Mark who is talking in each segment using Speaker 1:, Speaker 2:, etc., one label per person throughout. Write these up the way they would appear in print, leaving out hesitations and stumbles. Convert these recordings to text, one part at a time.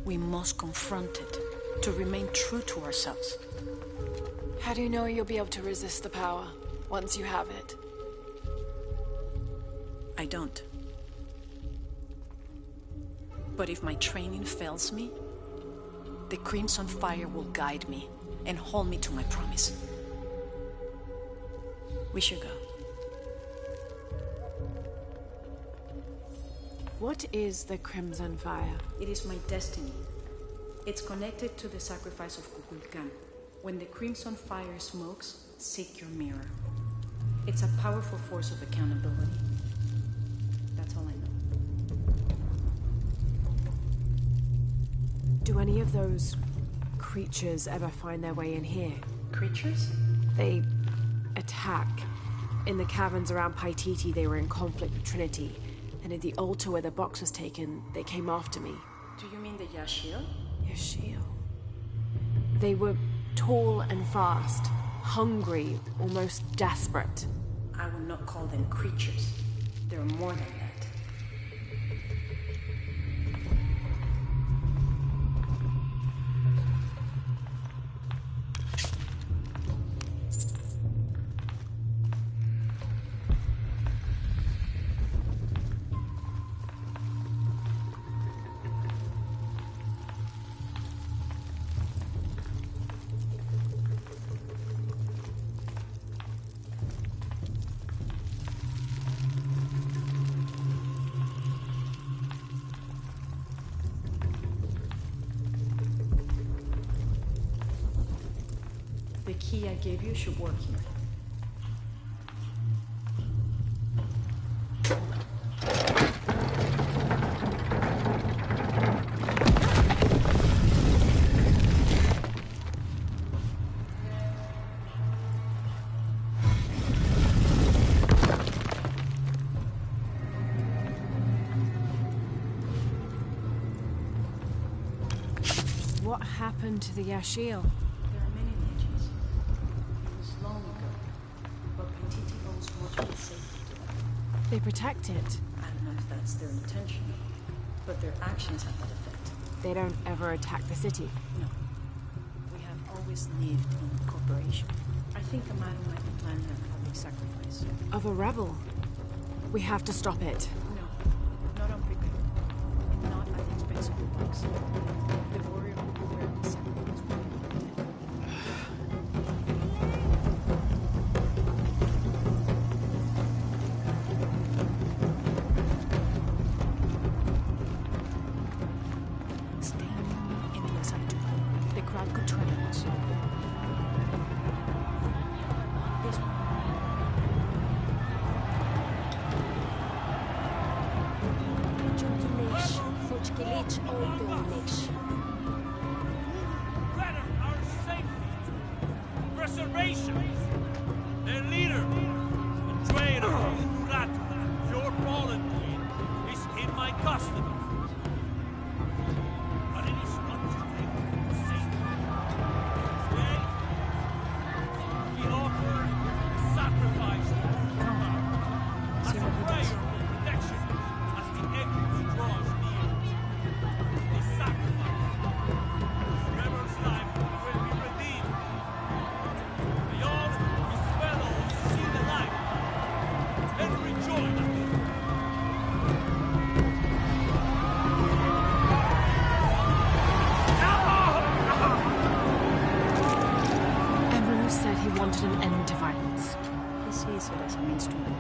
Speaker 1: We must confront it, to remain true to ourselves.
Speaker 2: How do you know you'll be able to resist the power, once you have it?
Speaker 1: I don't. But if my training fails me, the Crimson Fire will guide me and hold me to my promise. We should go.
Speaker 2: What is the Crimson Fire?
Speaker 1: It is my destiny. It's connected to the sacrifice of Kukulkan. When the Crimson Fire smokes, seek your mirror. It's a powerful force of accountability. That's all I know.
Speaker 2: Do any of those creatures ever find their way in here?
Speaker 1: Creatures?
Speaker 2: They attack. In the caverns around Paititi, they were in conflict with Trinity. And at the altar where the box was taken, they came after me.
Speaker 1: Do you mean the Yashil?
Speaker 2: Yashil. They were tall and fast, hungry, almost desperate.
Speaker 1: I would not call them creatures. They're more than that. The key I gave you should work here.
Speaker 2: What happened to the Yashil?
Speaker 1: There are many legends. It was long ago, but Paititi owes much of its safety to them.
Speaker 2: They protect it.
Speaker 1: I don't know if that's their intention, but their actions have that effect.
Speaker 2: They don't ever attack the city.
Speaker 1: No. We have always lived in cooperation. I think the man might be planning a public sacrifice.
Speaker 2: Of a rebel. We have to stop it.
Speaker 1: No, not unprepared. Not at the expense of the box. The warrior who will wear the symbol is ready for death. Stay unless I do. The crowd could turn on us. This one.
Speaker 3: Better our safety, preservation. Their leader, the traitor, Murata, your fallen queen, is in my custody. But it is not to take to safety. Today, we offer sacrifice to Kurma as a prayer for protection as the exit draws near. This sacrifice, Trevor's life will be redeemed. May all his fellows see the light and rejoice at it.
Speaker 2: Emperor said he wanted an end to violence.
Speaker 1: He sees it as a means to an end.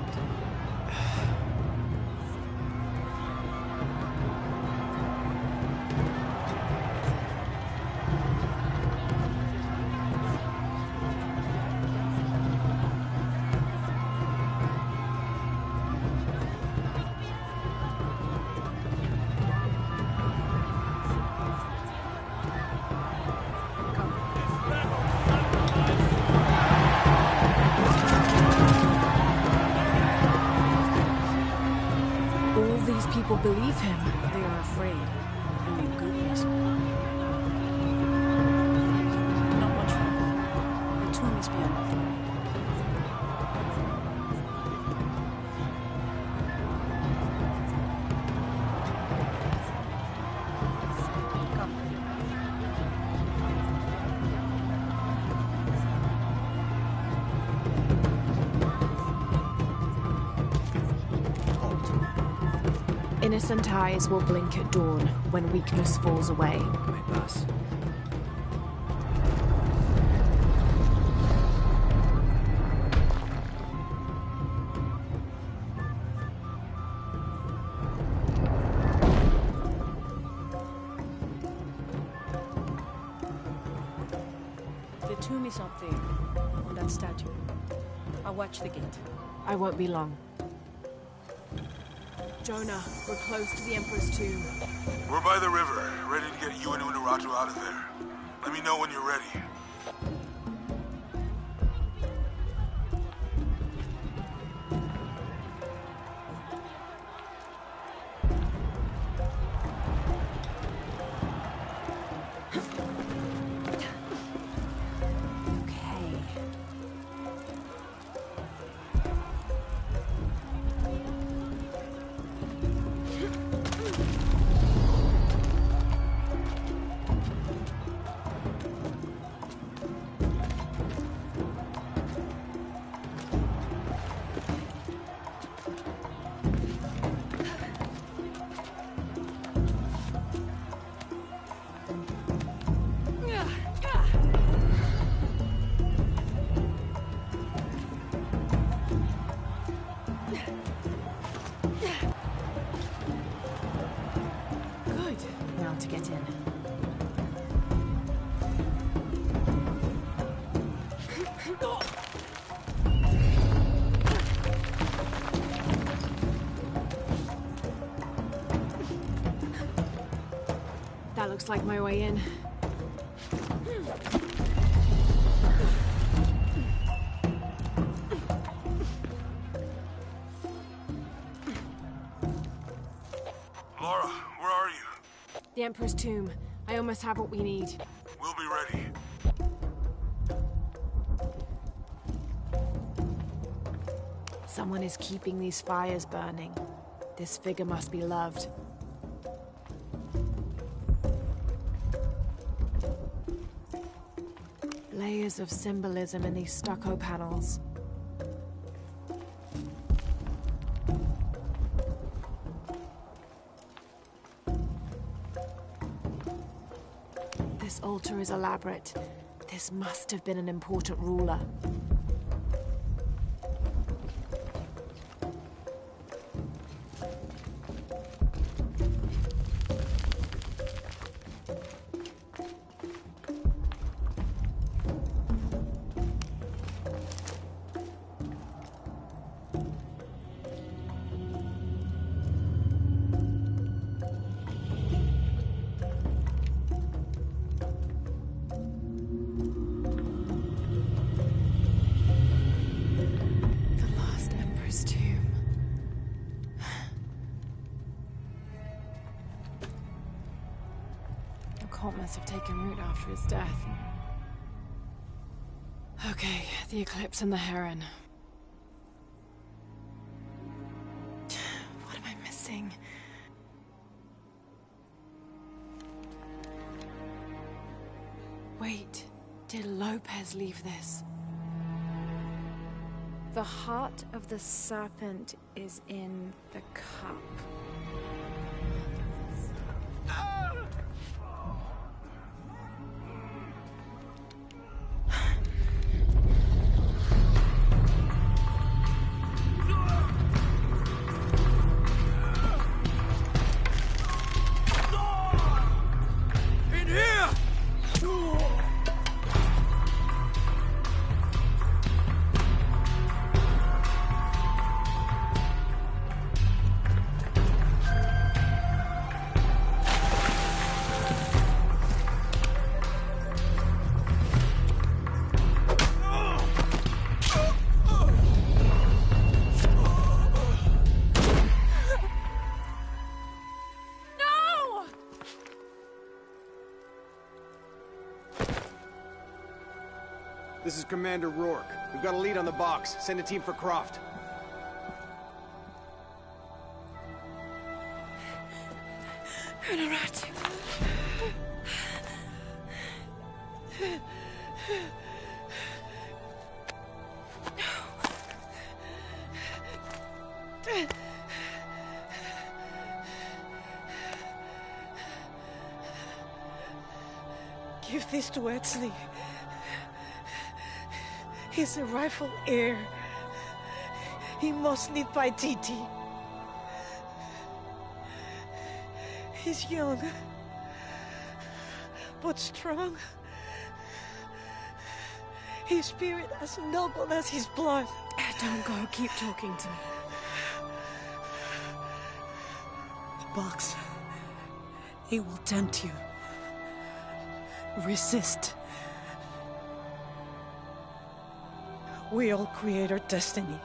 Speaker 2: All these people believe him.
Speaker 1: They are afraid. And with good reason. Not much further. The tomb is beyond that door. Come.
Speaker 2: Innocent eyes will blink at dawn when weakness falls away.
Speaker 4: May pass.
Speaker 1: The tomb is up there, on that statue. I'll watch the gate.
Speaker 2: I won't be long. Jonah, we're close to the Emperor's tomb.
Speaker 5: We're by the river, ready to get you and Unuratu out of there. Let me know when you're ready.
Speaker 2: Okay. Good. Now to get in. That looks like my way in.
Speaker 5: Laura, where are you?
Speaker 2: The Emperor's tomb. I almost have what we need.
Speaker 5: We'll be ready.
Speaker 2: Someone is keeping these fires burning. This figure must be loved. Layers of symbolism in these stucco panels. This altar is elaborate. This must have been an important ruler. The last Emperor's tomb. The cult must have taken root after his death. Okay, the Eclipse and the Heron. What am I missing? Wait, did Lopez leave this?
Speaker 1: The heart of the serpent is in the cup.
Speaker 3: In here!
Speaker 2: No!
Speaker 4: This is Commander Rourke. We've got a lead on the box. Send a team for Croft.
Speaker 2: Unuratu.
Speaker 6: Give this to Etzli. He's the rightful heir. He must lead Paititi. He's young, but strong. His spirit as noble as his blood.
Speaker 2: Don't go. Keep talking to me.
Speaker 6: The box. It will tempt you. Resist. We all create our destiny.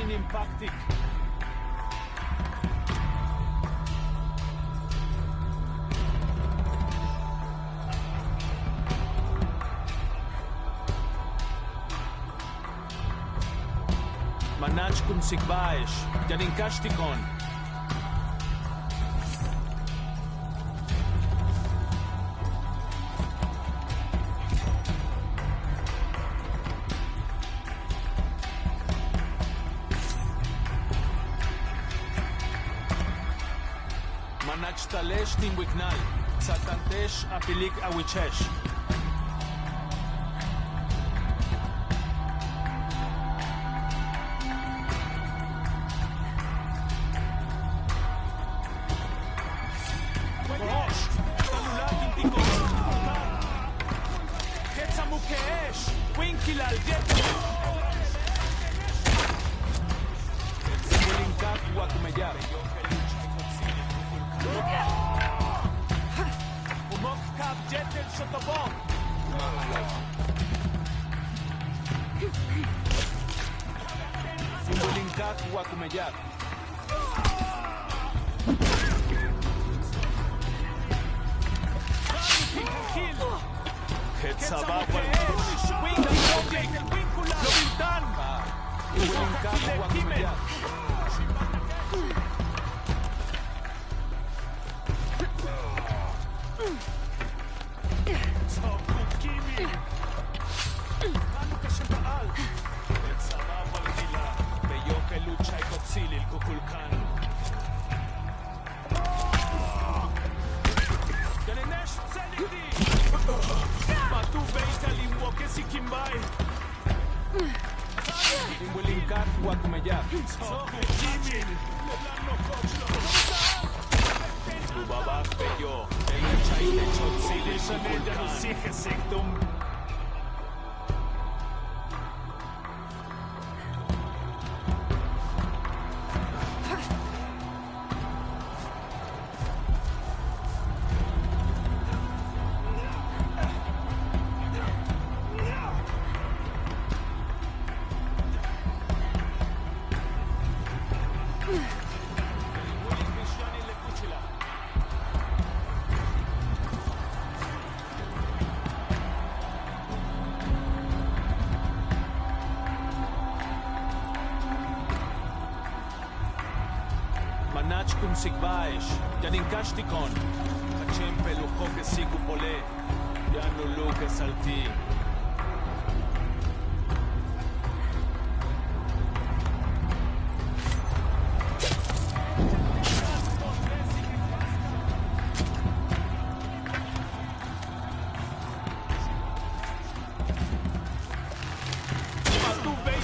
Speaker 3: Impactic. Manach cum sigbaesh, Janinkashtikon. Manach talesh tinwiknal, satantesh apilik awichesh. Manach cum sigbaesh, Janinkashtikon. Hachem pelucho que sigu pole, ya no lo que salti. Matu vei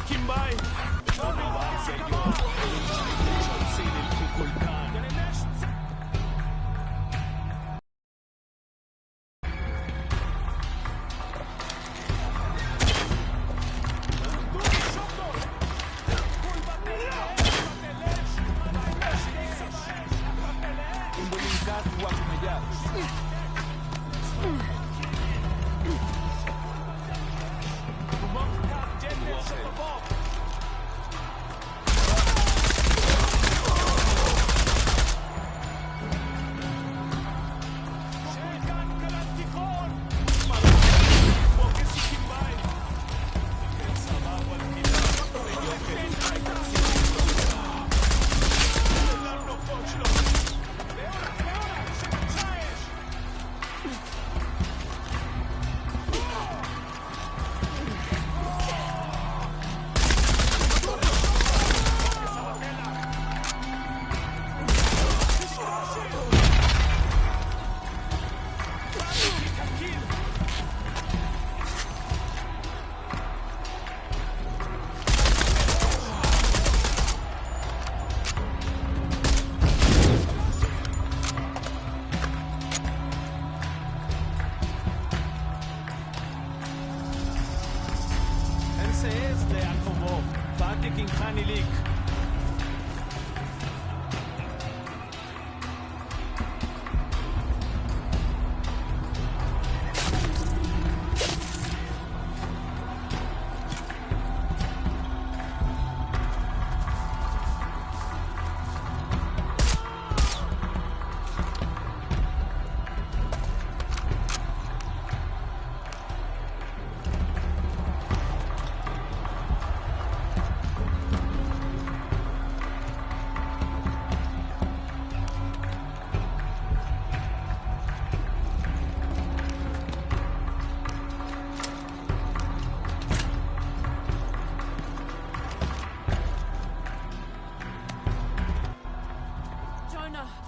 Speaker 7: Kimbai!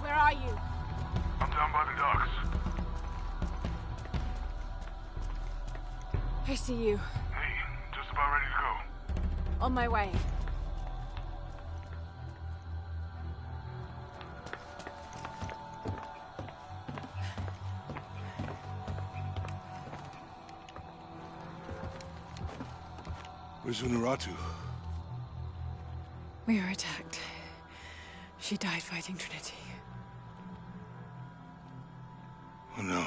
Speaker 2: Where are you?
Speaker 5: I'm down by the docks.
Speaker 2: I see you.
Speaker 5: Hey, just about ready to go.
Speaker 2: On my way.
Speaker 5: Where's Unuratu?
Speaker 6: We were attacked. She died fighting Trinity.
Speaker 5: Oh no.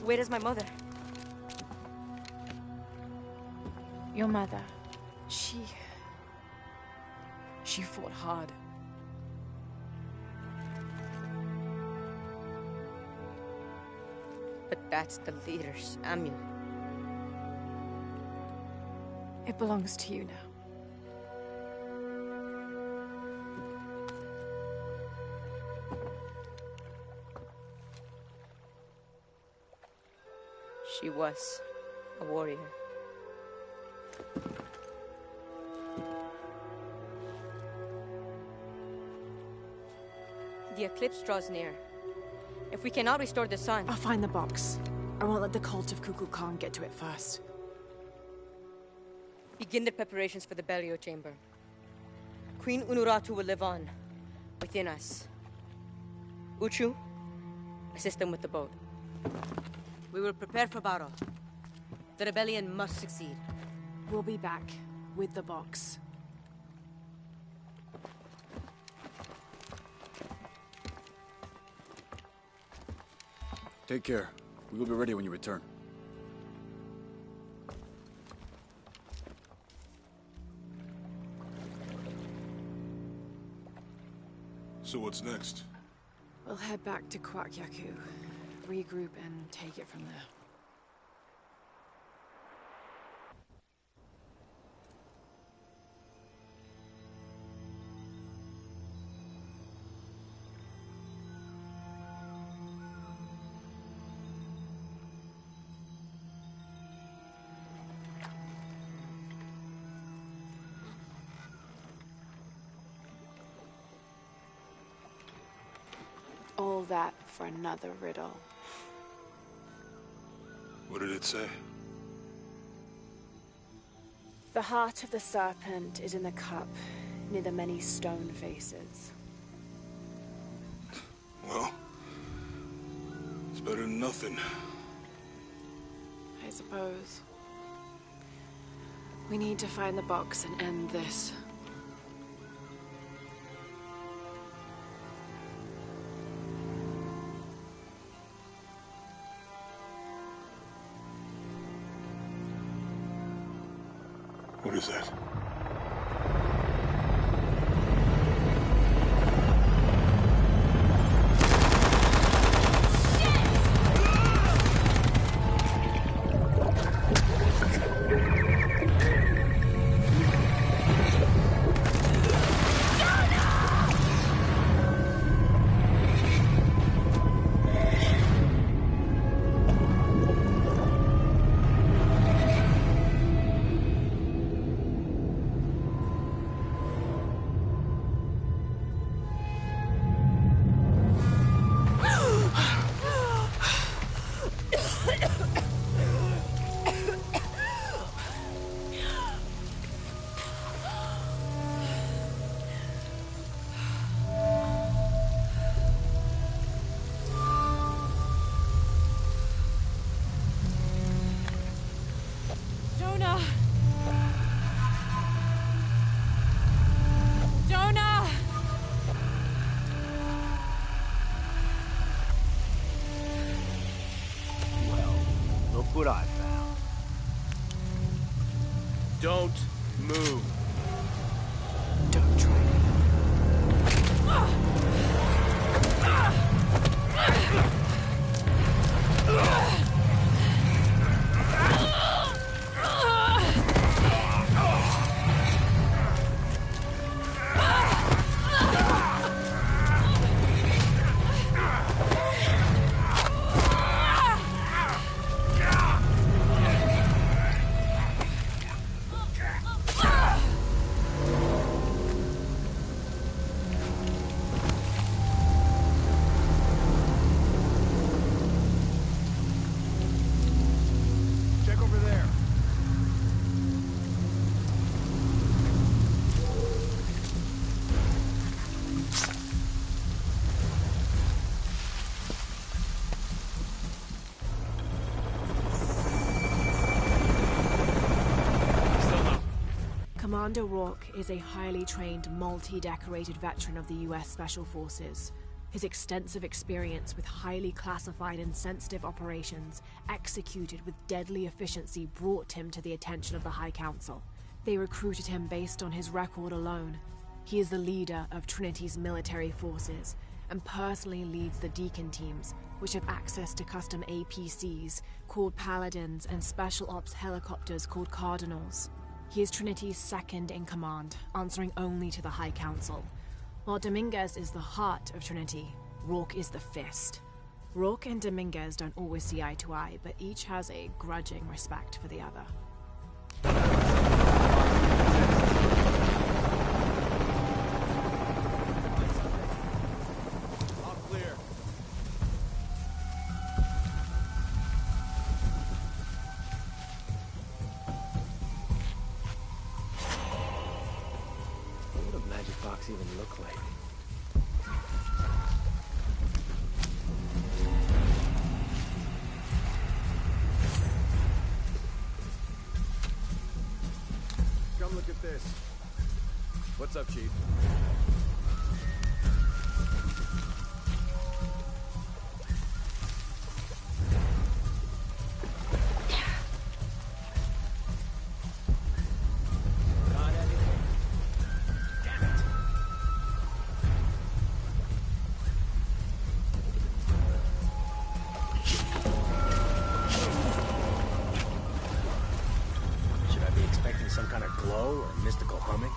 Speaker 8: Where is my mother?
Speaker 6: Your mother. She fought hard.
Speaker 8: But that's the leader's amulet.
Speaker 6: It belongs to you now.
Speaker 8: She was a warrior. The eclipse draws near. If we cannot restore the sun...
Speaker 2: I'll find the box. I won't let the cult of Kukulkan get to it first.
Speaker 8: Begin the preparations for the burial chamber. Queen Unuratu will live on, within us. Uchu, assist them with the boat. We will prepare for battle. The rebellion must succeed.
Speaker 2: We'll be back with the box.
Speaker 9: Take care. We will be ready when you return.
Speaker 5: So what's next?
Speaker 2: We'll head back to Kwak Yaku, regroup and take it from there. All that for another riddle.
Speaker 5: What did it say?
Speaker 2: The heart of the serpent is in the cup, near the many stone faces.
Speaker 5: Well, it's better than nothing.
Speaker 2: I suppose. We need to find the box and end this.
Speaker 5: What is that?
Speaker 7: What I found. Don't move.
Speaker 2: Don't try me. Commander Rourke is a highly trained, multi-decorated veteran of the US Special Forces. His extensive experience with highly classified and sensitive operations executed with deadly efficiency brought him to the attention of the High Council. They recruited him based on his record alone. He is the leader of Trinity's military forces and personally leads the Deacon teams, which have access to custom APCs called Paladins and special ops helicopters called Cardinals. He is Trinity's second in command, answering only to the High Council. While Dominguez is the heart of Trinity, Rourke is the fist. Rourke and Dominguez don't always see eye to eye, but each has a grudging respect for the other.
Speaker 7: All clear. What would a magic box even look like?
Speaker 4: Come look at this.
Speaker 7: What's up, Chief? Got anything? Damn it! Should I be expecting some kind of glow or mystical humming?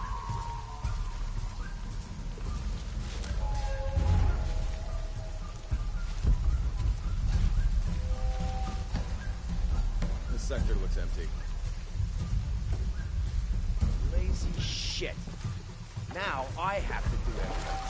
Speaker 7: This sector looks empty. Lazy shit. Now I have to do everything.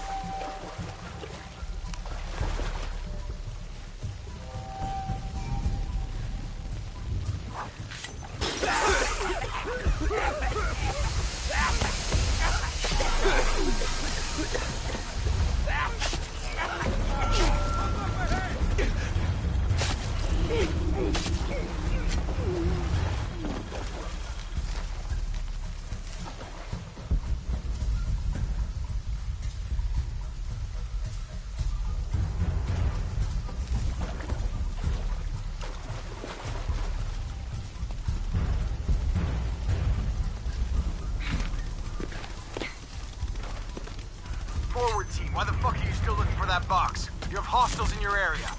Speaker 4: Why the fuck are you still looking for that box? You have hostiles in your area.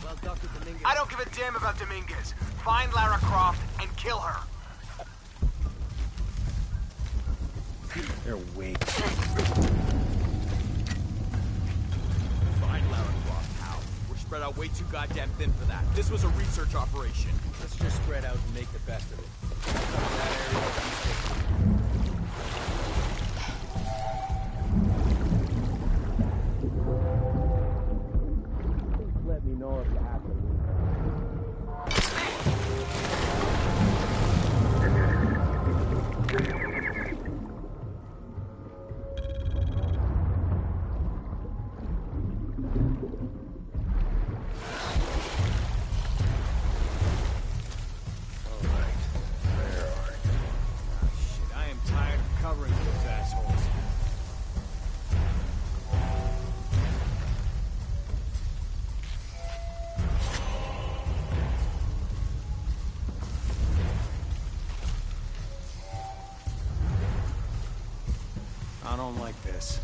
Speaker 7: Well, Dr. Dominguez...
Speaker 4: I don't give a damn about Dominguez. Find Lara Croft and kill her.
Speaker 7: They're weak.
Speaker 3: Find Lara Croft, how? We're spread out way too goddamn thin for that. This was a research operation.
Speaker 7: Let's just spread out and make the best of it. Please let me know if you have to leave.
Speaker 4: I don't like this.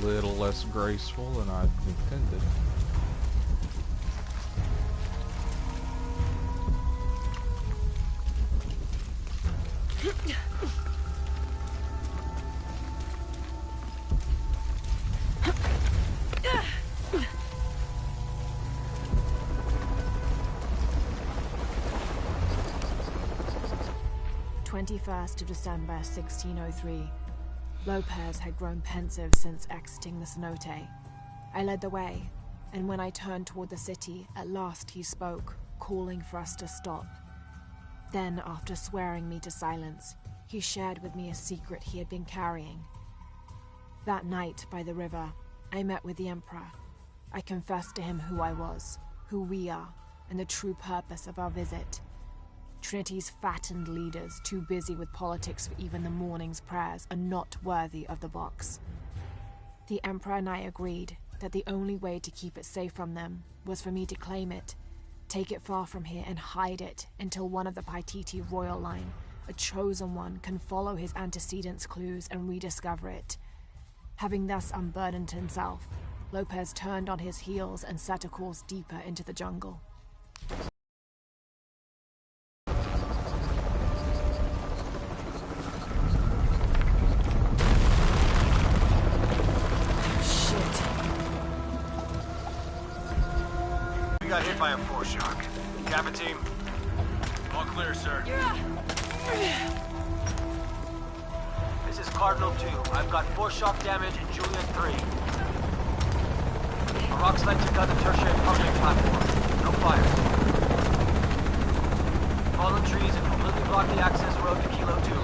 Speaker 10: Little less graceful than I intended.
Speaker 2: December 1603. Lopez had grown pensive since exiting the cenote. I led the way, and when I turned toward the city, at last he spoke, calling for us to stop. Then, after swearing me to silence, he shared with me a secret he had been carrying. That night, by the river, I met with the Emperor. I confessed to him who I was, who we are, and the true purpose of our visit. Trinity's fattened leaders, too busy with politics for even the morning's prayers, are not worthy of the box. The Emperor and I agreed that the only way to keep it safe from them was for me to claim it, take it far from here and hide it until one of the Paititi royal line, a chosen one, can follow his antecedents' clues and rediscover it. Having thus unburdened himself, Lopez turned on his heels and set a course deeper into the jungle.
Speaker 4: Got hit by a foreshock. Kappa team.
Speaker 3: All clear, sir.
Speaker 11: This is Cardinal 2. I've got foreshock damage in Juliet 3. A rock slide took out the tertiary pumping platform. No fire. Fallen trees have completely blocked the access road to Kilo 2.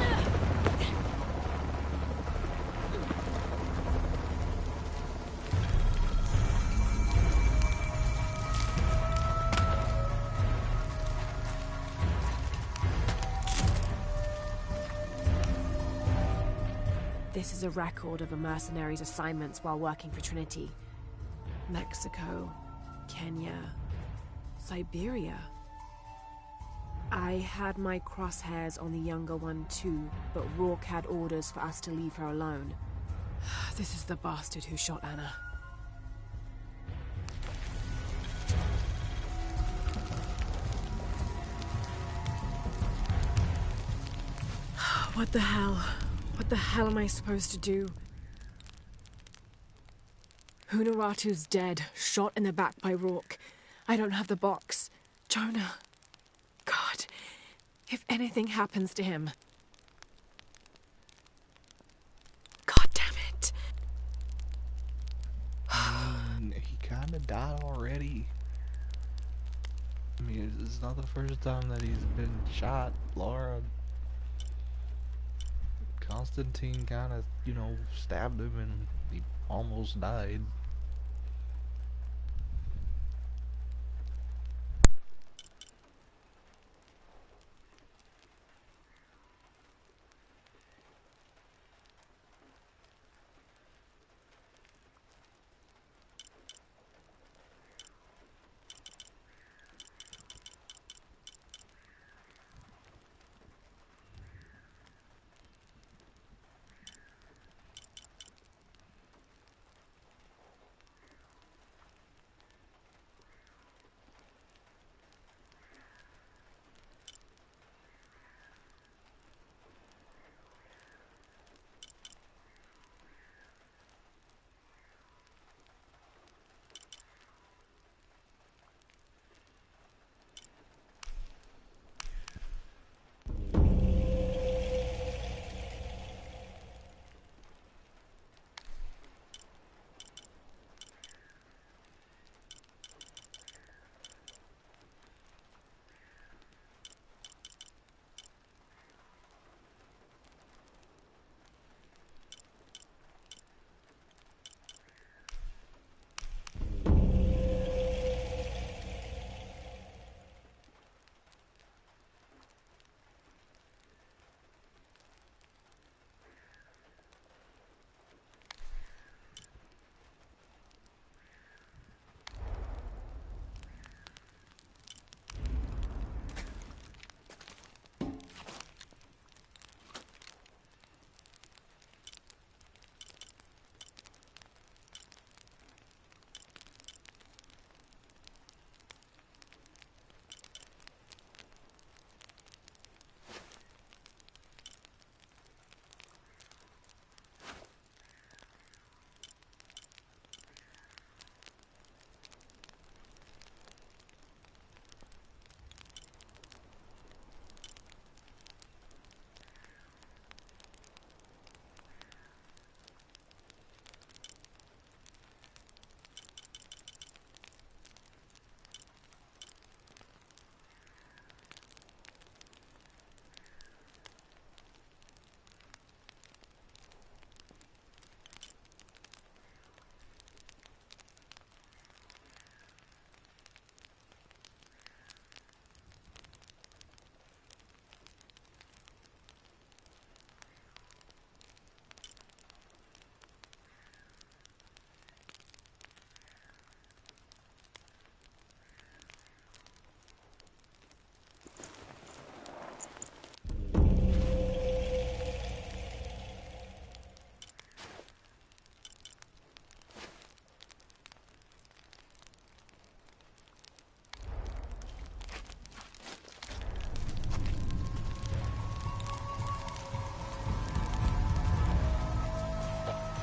Speaker 2: This is a record of a mercenary's assignments while working for Trinity. Mexico, Kenya, Siberia. I had my crosshairs on the younger one too, but Rourke had orders for us to leave her alone. This is the bastard who shot Anna. What the hell? What the hell am I supposed to do? Unuratu's dead, shot in the back by Rourke. I don't have the box. Jonah. God, if anything happens to him. God damn it.
Speaker 10: He kinda died already. I mean, it's not the first time that he's been shot, Laura. Constantine kinda, you know, stabbed him and he almost died.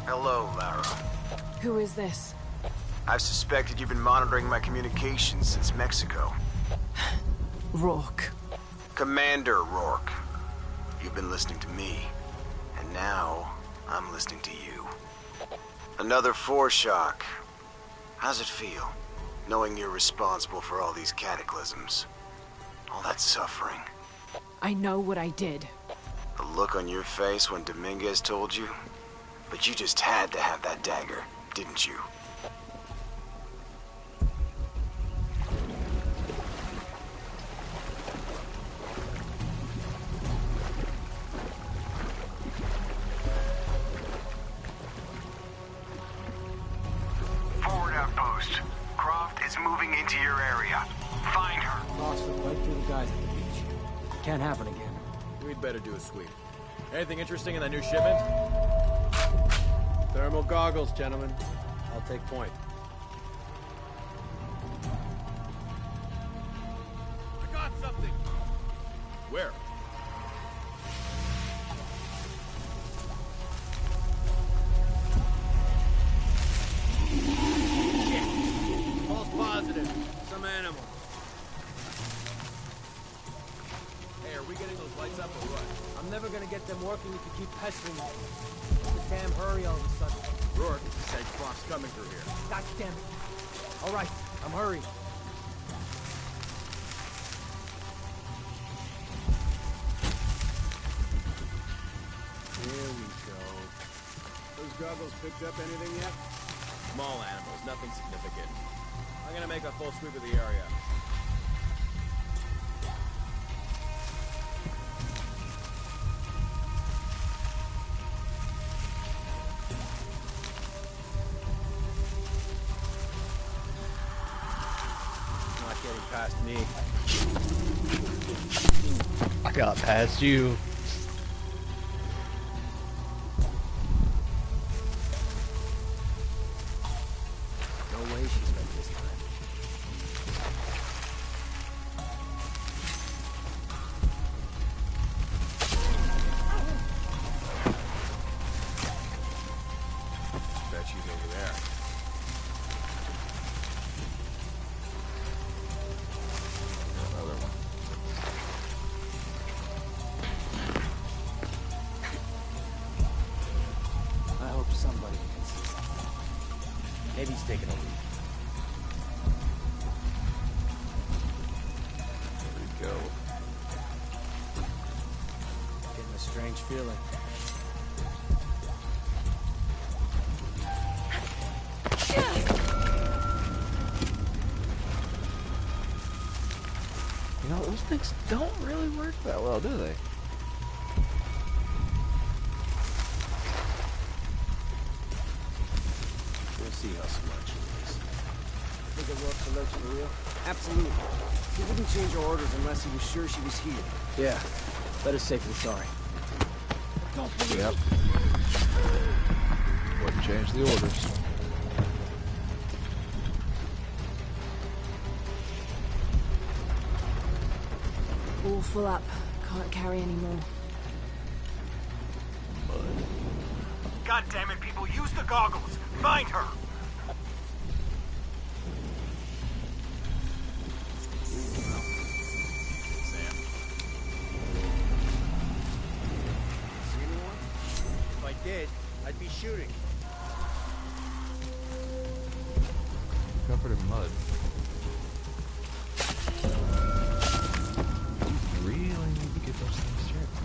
Speaker 4: Hello, Lara.
Speaker 2: Who is this?
Speaker 4: I've suspected you've been monitoring my communications since Mexico.
Speaker 2: Rourke.
Speaker 4: Commander Rourke. You've been listening to me, and now I'm listening to you. Another foreshock. How's it feel, knowing you're responsible for all these cataclysms? All that suffering.
Speaker 2: I know what I did.
Speaker 4: The look on your face when Dominguez told you? But you just had to have that dagger, didn't you?
Speaker 7: Can't happen again.
Speaker 12: We'd better do a sweep. Anything interesting in that new shipment? Thermal goggles, gentlemen. I'll take point.
Speaker 3: I got something.
Speaker 12: Where?
Speaker 3: Shit. False positive. Some animal.
Speaker 12: Hey, are we getting those lights up or what?
Speaker 7: I'm never gonna get them working if you keep pestering me. Damn hurry all of a sudden.
Speaker 12: Rourke said Croft's coming through here.
Speaker 7: God damn it. All right, I'm hurrying.
Speaker 12: Here we go. Those goggles picked up anything yet? Small animals, nothing significant. I'm gonna make a full sweep of the area. Not getting past me.
Speaker 10: I got past you.
Speaker 7: No way she's meant this time.
Speaker 12: Bet she's over there.
Speaker 10: Another one.
Speaker 7: I hope somebody can see something. Maybe he's taking a leak.
Speaker 10: There we go.
Speaker 7: Getting a strange feeling.
Speaker 10: You know, those things don't really work that well, do they?
Speaker 7: We'll see how smart she is. Think it works alerts for real? Absolutely. He wouldn't change our orders unless he was sure she was here. Yeah. Better safe than sorry.
Speaker 10: Yep. Wouldn't change the orders.
Speaker 2: All full up. Can't carry any more.
Speaker 11: God damn it, people, use the goggles. Find her.
Speaker 12: Sam.
Speaker 3: See anyone? If I did, I'd be shooting.
Speaker 10: Covered in mud. You really need to get those things checked.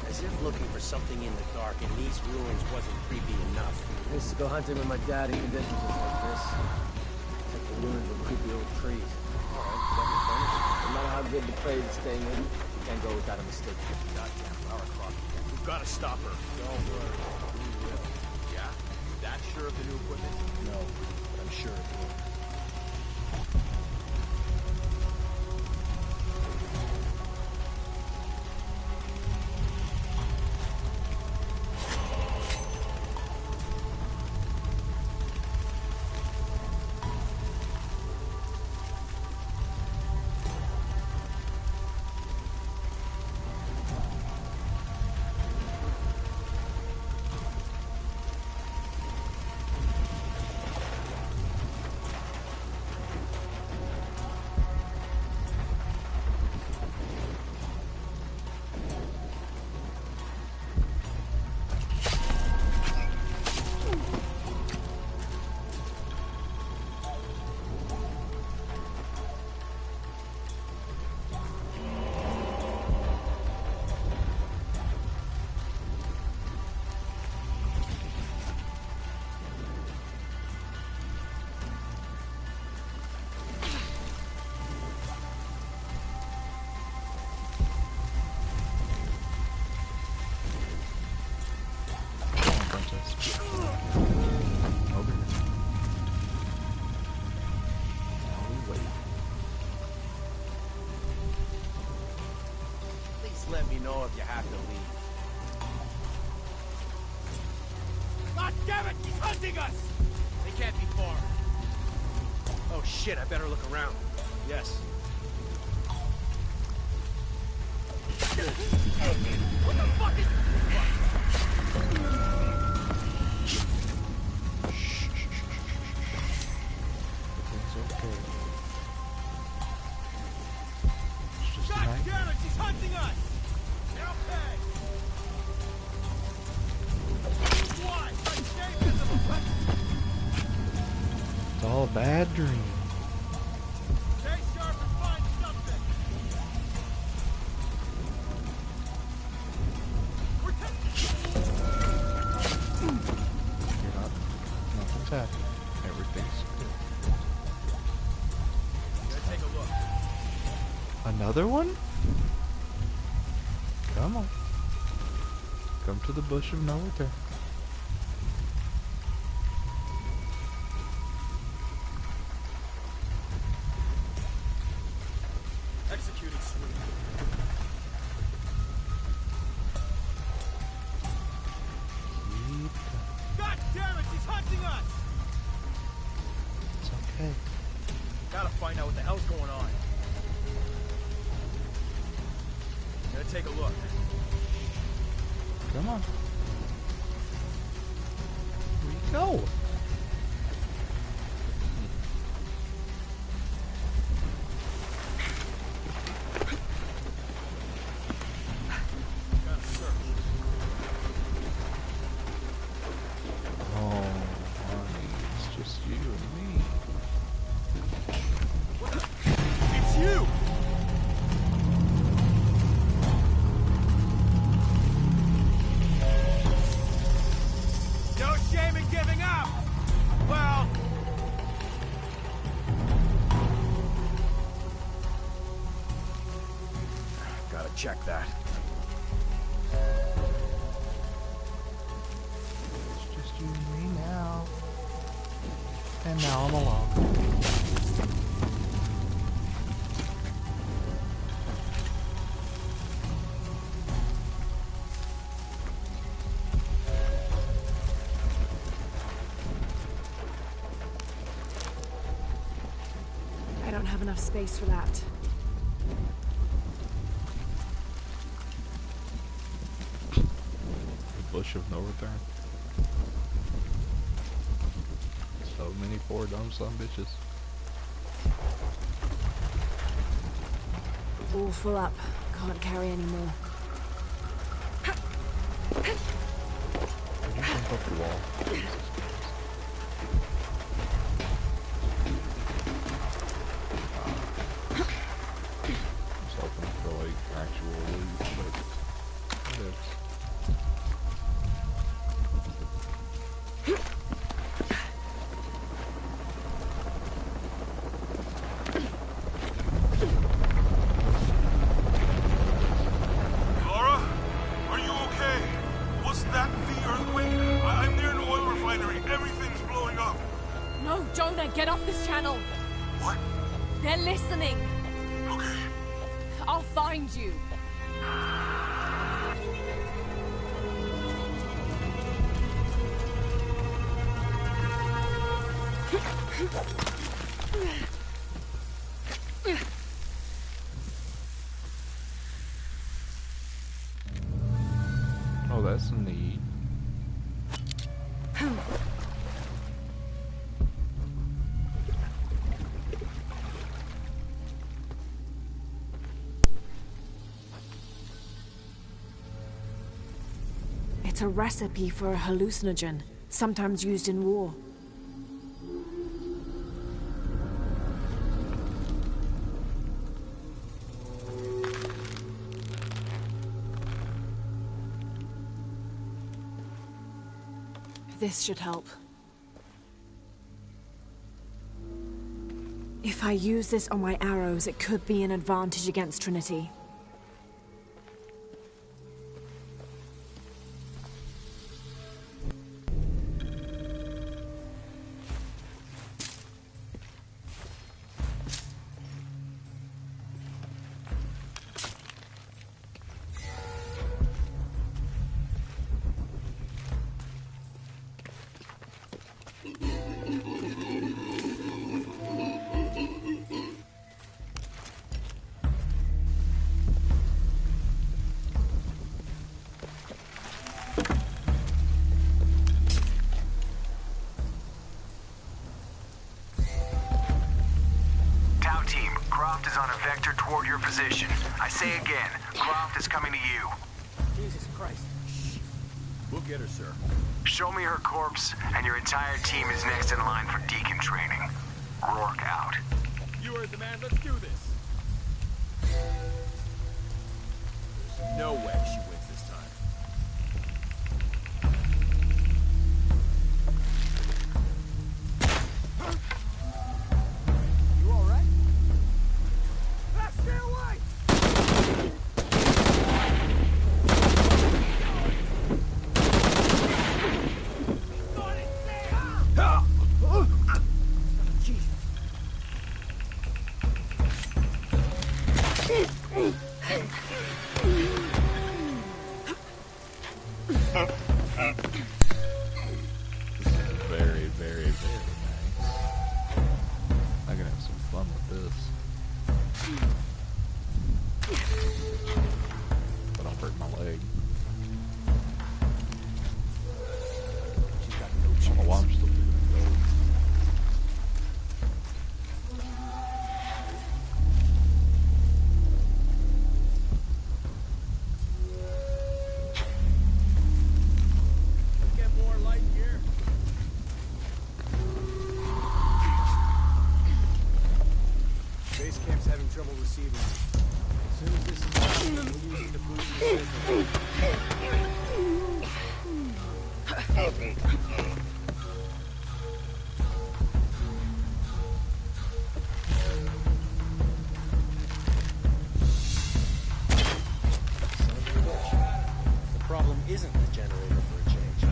Speaker 7: As if looking for something in the dark in these ruins wasn't creepy enough. I used to go hunting with my dad in conditions like this. Like the ruins of creepy old trees. No matter how good the prey is staying in, you can't go without a mistake.
Speaker 12: Goddamn power clock again. We've got to stop her.
Speaker 7: Don't worry. We will.
Speaker 12: Yeah? You that sure of the new equipment?
Speaker 7: No, but I'm sure it will. you know if you have to leave.
Speaker 12: God damn it! He's hunting us!
Speaker 7: They can't be far. Oh shit, I better look around. Yes.
Speaker 12: What the fuck is...
Speaker 10: It's okay. It's just
Speaker 12: God
Speaker 10: tonight.
Speaker 12: damn it! She's hunting us! Okay! Why? Stay visible!
Speaker 10: It's all a bad dream.
Speaker 12: Stay sharp and find something! We're
Speaker 10: You're not. Nothing's happening. Everything's good.
Speaker 12: Gotta take a look.
Speaker 10: Another one? Come on. Come to the bush of no return.
Speaker 12: Executing sweep.
Speaker 10: Keep.
Speaker 12: God damn it! She's hunting us!
Speaker 10: It's okay.
Speaker 12: Gotta find out what the hell's going on. Gotta take a look.
Speaker 10: Come on. Where you go?
Speaker 12: Gotta search.
Speaker 10: Oh, honey, it's just you and me.
Speaker 12: It's you! No shame in giving up! Well... Gotta check that.
Speaker 10: It's just you and me now. And now I'm alone.
Speaker 2: I don't have enough space for that.
Speaker 10: The bush of no return. So many poor dumb son bitches.
Speaker 2: All full up. Can't carry any more.
Speaker 10: Why'd you jump up the wall? I was hoping for like actual loot, but it is.
Speaker 5: Laura? Are you okay? Was that the earthquake? I'm near an oil refinery. Everything's blowing up.
Speaker 2: No, Jonah, get off this channel.
Speaker 5: What?
Speaker 2: They're listening.
Speaker 5: Okay.
Speaker 2: I'll find you.
Speaker 10: Oh, that's neat.
Speaker 2: It's a recipe for a hallucinogen, sometimes used in war. This should help. If I use this on my arrows, it could be an advantage against Trinity.
Speaker 4: on a vector toward your position. I say again, Croft is coming to you.
Speaker 7: Jesus Christ.
Speaker 12: We'll get her, sir.
Speaker 4: Show me her corpse, and your entire team is next in line for Deacon training. Rourke out.
Speaker 12: You heard the man. Let's do this. There's no way she wins this time. You all right? Stay away!
Speaker 10: Very, very, very nice. I can have some fun with this. But I'll break my leg.
Speaker 12: She's got no chance.
Speaker 10: Oh, I'm still doing it.
Speaker 12: Get more light here. Base camp's having trouble receiving you. As soon as this is done, we'll use it to boost your signal. Son of a bitch. The problem isn't the generator for a change.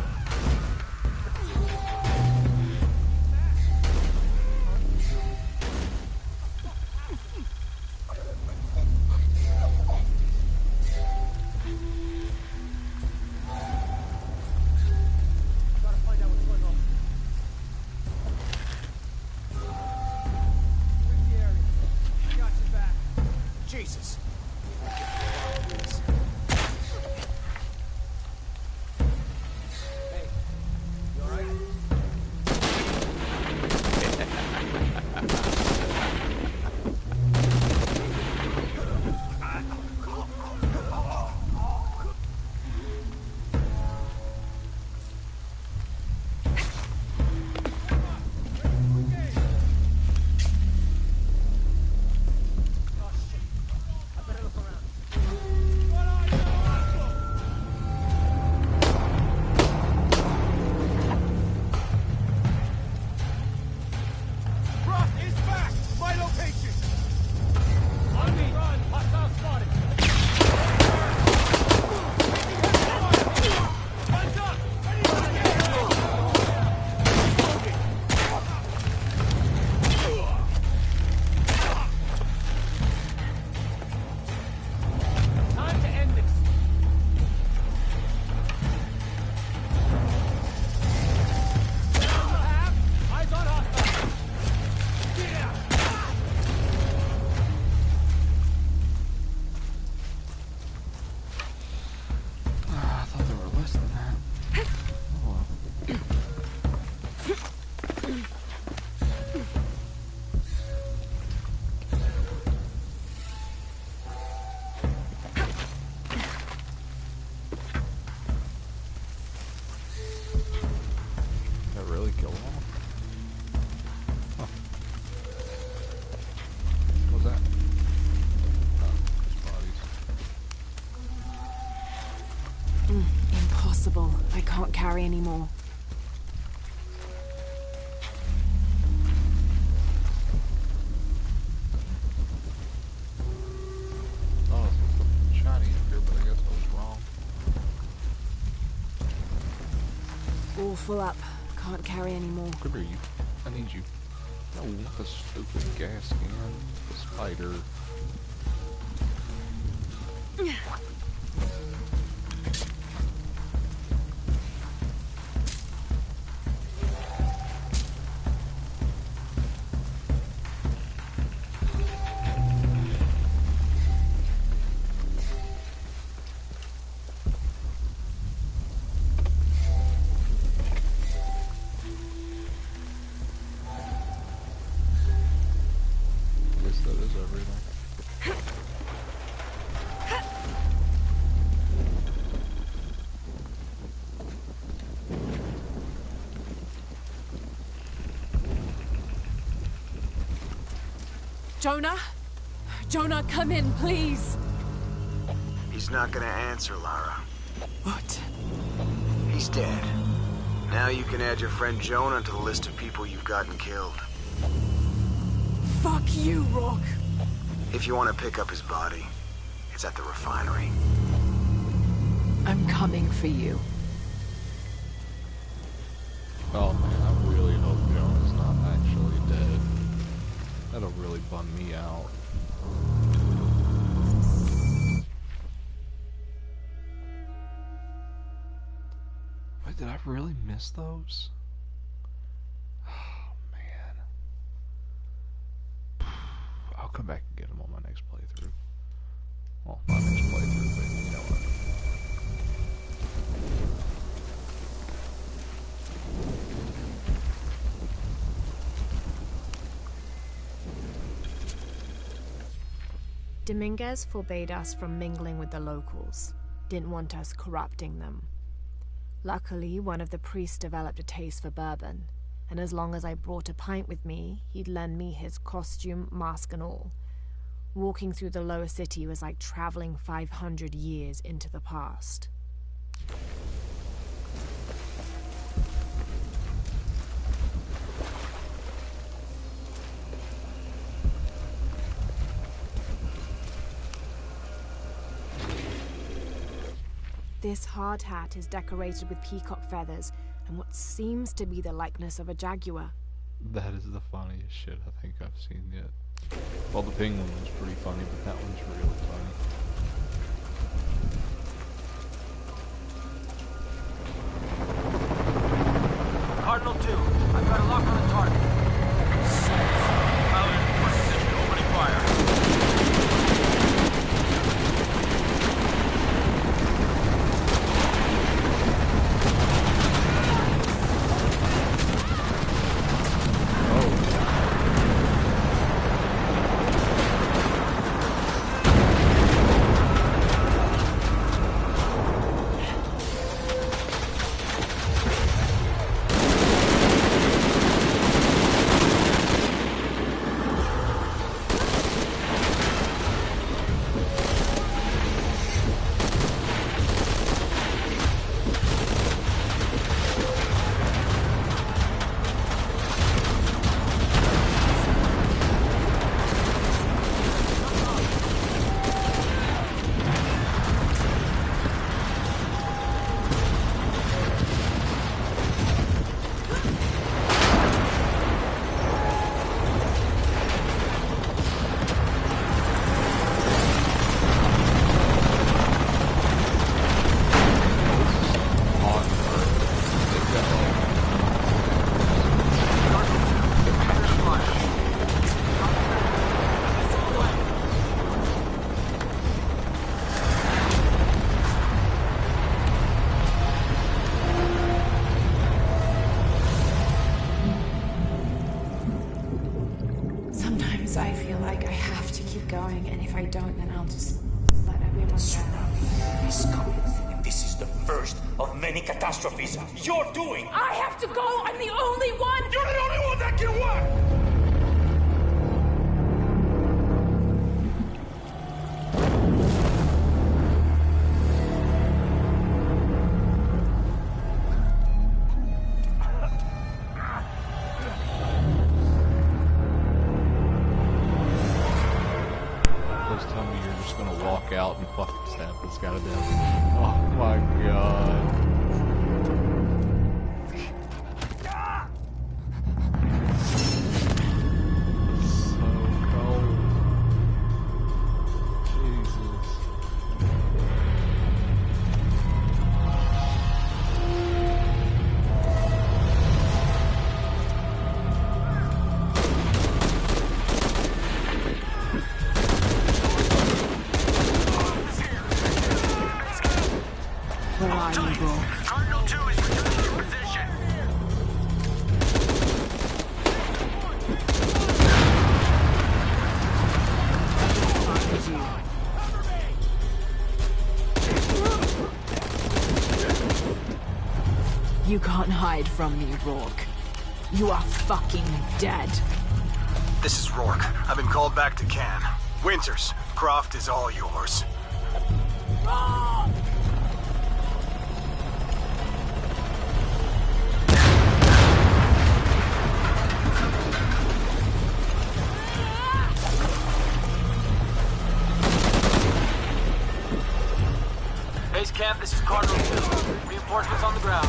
Speaker 12: Gotta find out what's going on. Sweep the area. I got your back. Jesus. Hey, you all right? Oh shit. I better look around. What are you? Croft is back! My location! On me! Run! Hostile spotted! Guns up! Ready to Time to end this! Eyes on hostile! Yeah!
Speaker 10: I thought there were less than that. Oh, well. That really killed them all. Huh. What was that? Oh, just bodies.
Speaker 2: Impossible. I can't carry anymore.
Speaker 10: Oh, there's something shiny up here, but I guess I was wrong.
Speaker 2: All full up. Can't carry anymore.
Speaker 10: Come here, you. I need you. No, not the stupid gas can. The spider. Guess that is everything.
Speaker 2: Jonah? Jonah, come in, please!
Speaker 4: He's not gonna answer, Lara.
Speaker 2: What?
Speaker 4: He's dead. Now you can add your friend Jonah to the list of people you've gotten killed.
Speaker 2: Fuck you, Rourke!
Speaker 4: If you want to pick up his body, it's at the refinery.
Speaker 2: I'm coming for you.
Speaker 10: Oh man, I really hope Jonah's not actually dead. That'll really bum me out. Wait, did I really miss those? Oh man. I'll come back and get them on my next playthrough. Well, not next playthrough, but you know what.
Speaker 2: Dominguez forbade us from mingling with the locals, didn't want us corrupting them. Luckily, one of the priests developed a taste for bourbon, and as long as I brought a pint with me, he'd lend me his costume, mask and all. Walking through the lower city was like traveling 500 years into the past. This hard hat is decorated with peacock feathers and what seems to be the likeness of a jaguar.
Speaker 10: That is the funniest shit I think I've seen yet. Well, the penguin was pretty funny, but that one's really funny.
Speaker 11: Cardinal 2, I've got a lock on the target.
Speaker 5: Paladin, first position, opening fire.
Speaker 13: Catastrophes you're doing!
Speaker 14: I have to go! I'm the only one!
Speaker 13: You're the only one that can work!
Speaker 10: Please tell me you're just gonna walk out and fucking stab this guy to death. Oh my god.
Speaker 2: You can't hide from me, Rourke. You are fucking dead.
Speaker 4: This is Rourke. I've been called back to Cannes. Winters, Croft is all yours.
Speaker 11: Base camp, this is Cardinal 2. Reinforcements on the ground.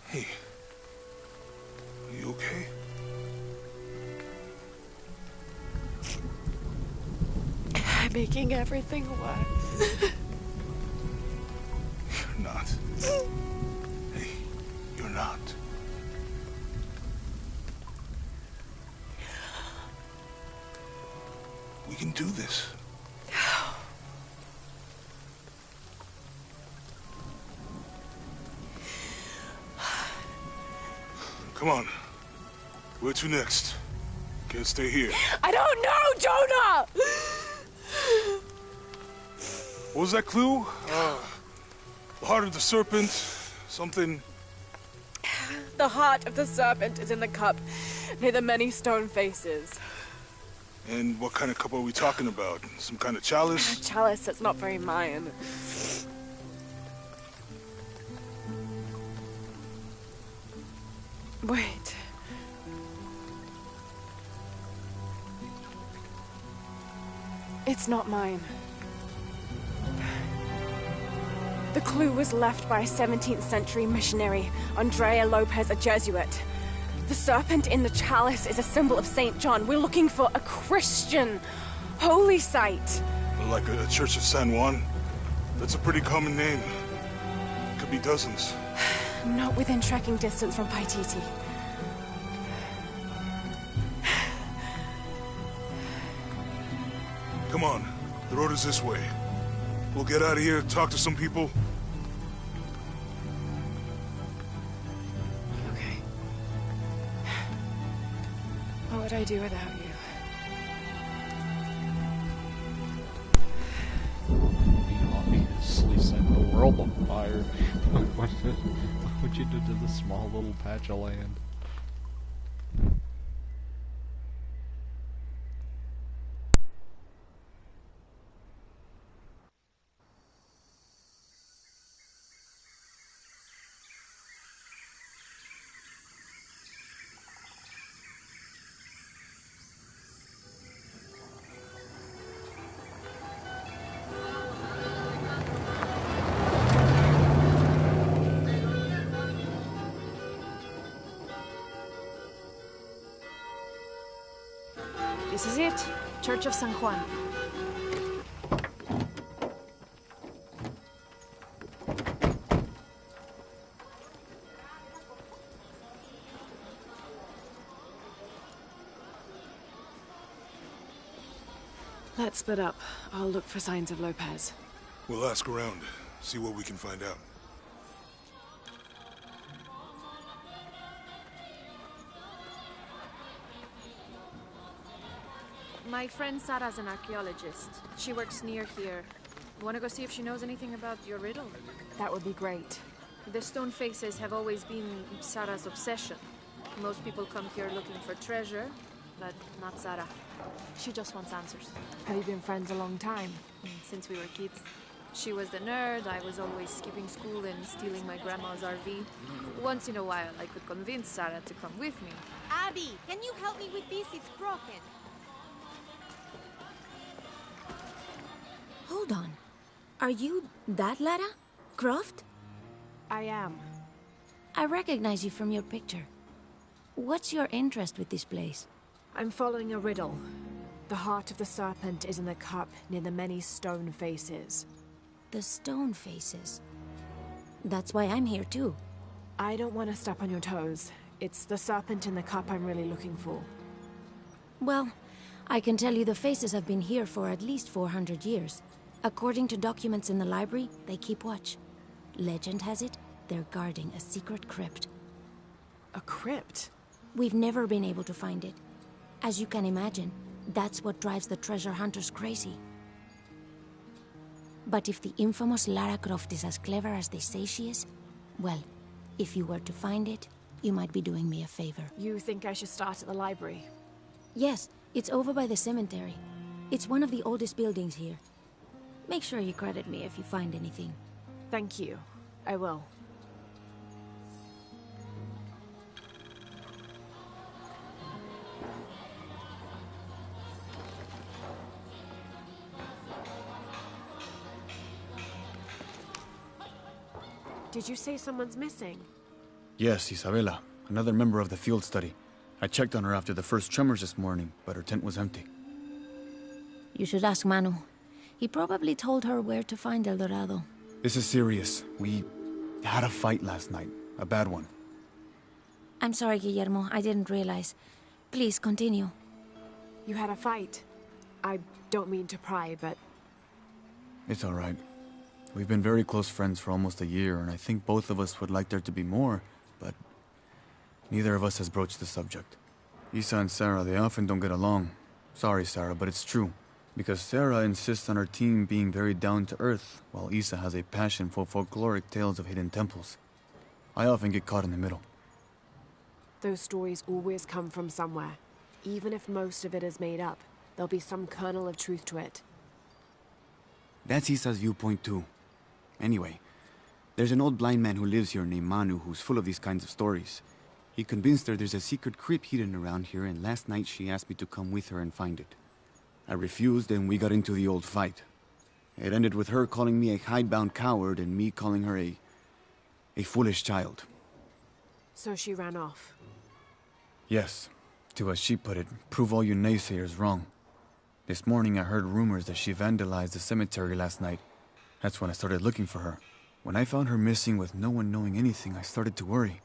Speaker 5: Hey. You okay?
Speaker 6: I'm making everything worse.
Speaker 5: You're not. Hey, you're not. We can do this. Come on. Where to next? Can't stay here.
Speaker 6: I don't know, Jonah!
Speaker 5: What was that clue? The heart of the serpent, something...
Speaker 6: The heart of the serpent is in the cup near the many stone faces.
Speaker 5: And what kind of cup are we talking about? Some kind of chalice?
Speaker 6: A chalice that's not very Mayan. Wait. It's not mine. The clue was left by a 17th century missionary, Andrea Lopez, a Jesuit. The serpent in the chalice is a symbol of St. John. We're looking for a Christian holy site.
Speaker 5: Like a Church of San Juan? That's a pretty common name. Could be dozens.
Speaker 6: Not within trekking distance from Paititi.
Speaker 5: Come on, the road is this way. We'll get out of here, talk to some people.
Speaker 6: Okay. What would I do without you?
Speaker 10: Obviously set the world on fire. What would you do to this small little patch of land?
Speaker 2: This is it. Church of San Juan. Let's split up. I'll look for signs of Lopez.
Speaker 5: We'll ask around, see what we can find out.
Speaker 2: My friend Sarah's an archaeologist. She works near here. Want to go see if she knows anything about your riddle? That would be great. The stone faces have always been Sarah's obsession. Most people come here looking for treasure, but not Sarah. She just wants answers. Have you been friends a long time? Since we were kids. She was the nerd, I was always skipping school and stealing my grandma's RV. Once in a while, I could convince Sarah to come with me.
Speaker 15: Abby, can you help me with this? It's broken.
Speaker 16: Hold on. Are you that Lara? Croft?
Speaker 2: I am.
Speaker 16: I recognize you from your picture. What's your interest with this place?
Speaker 2: I'm following a riddle. The heart of the serpent is in the cup near the many stone faces.
Speaker 16: The stone faces? That's why I'm here too.
Speaker 2: I don't want to step on your toes. It's the serpent in the cup I'm really looking for.
Speaker 16: Well, I can tell you the faces have been here for at least 400 years. According to documents in the library, they keep watch. Legend has it, they're guarding a secret crypt.
Speaker 2: A crypt?
Speaker 16: We've never been able to find it. As you can imagine, that's what drives the treasure hunters crazy. But if the infamous Lara Croft is as clever as they say she is, well, if you were to find it, you might be doing me a favor.
Speaker 2: You think I should start at the library?
Speaker 16: Yes, it's over by the cemetery. It's one of the oldest buildings here. Make sure you credit me if you find anything.
Speaker 2: Thank you. I will. Did you say someone's missing?
Speaker 9: Yes, Isabela, another member of the field study. I checked on her after the first tremors this morning, but her tent was empty.
Speaker 16: You should ask Manu. He probably told her where to find El Dorado.
Speaker 9: This is serious. We had a fight last night. A bad one.
Speaker 16: I'm sorry, Guillermo. I didn't realize. Please, continue.
Speaker 2: You had a fight. I don't mean to pry, but...
Speaker 9: It's all right. We've been very close friends for almost a year, and I think both of us would like there to be more, but neither of us has broached the subject. Isa and Sarah, they often don't get along. Sorry, Sarah, but it's true. Because Sarah insists on her team being very down-to-earth, while Isa has a passion for folkloric tales of hidden temples. I often get caught in the middle.
Speaker 2: Those stories always come from somewhere. Even if most of it is made up, there'll be some kernel of truth to it.
Speaker 9: That's Isa's viewpoint too. Anyway, there's an old blind man who lives here named Manu who's full of these kinds of stories. He convinced her there's a secret crypt hidden around here, and last night she asked me to come with her and find it. I refused, and we got into the old fight. It ended with her calling me a hidebound coward and me calling her a foolish child.
Speaker 2: So she ran off?
Speaker 9: Yes. To, as she put it, prove all you naysayers wrong. This morning I heard rumors that she vandalized the cemetery last night. That's when I started looking for her. When I found her missing with no one knowing anything, I started to worry.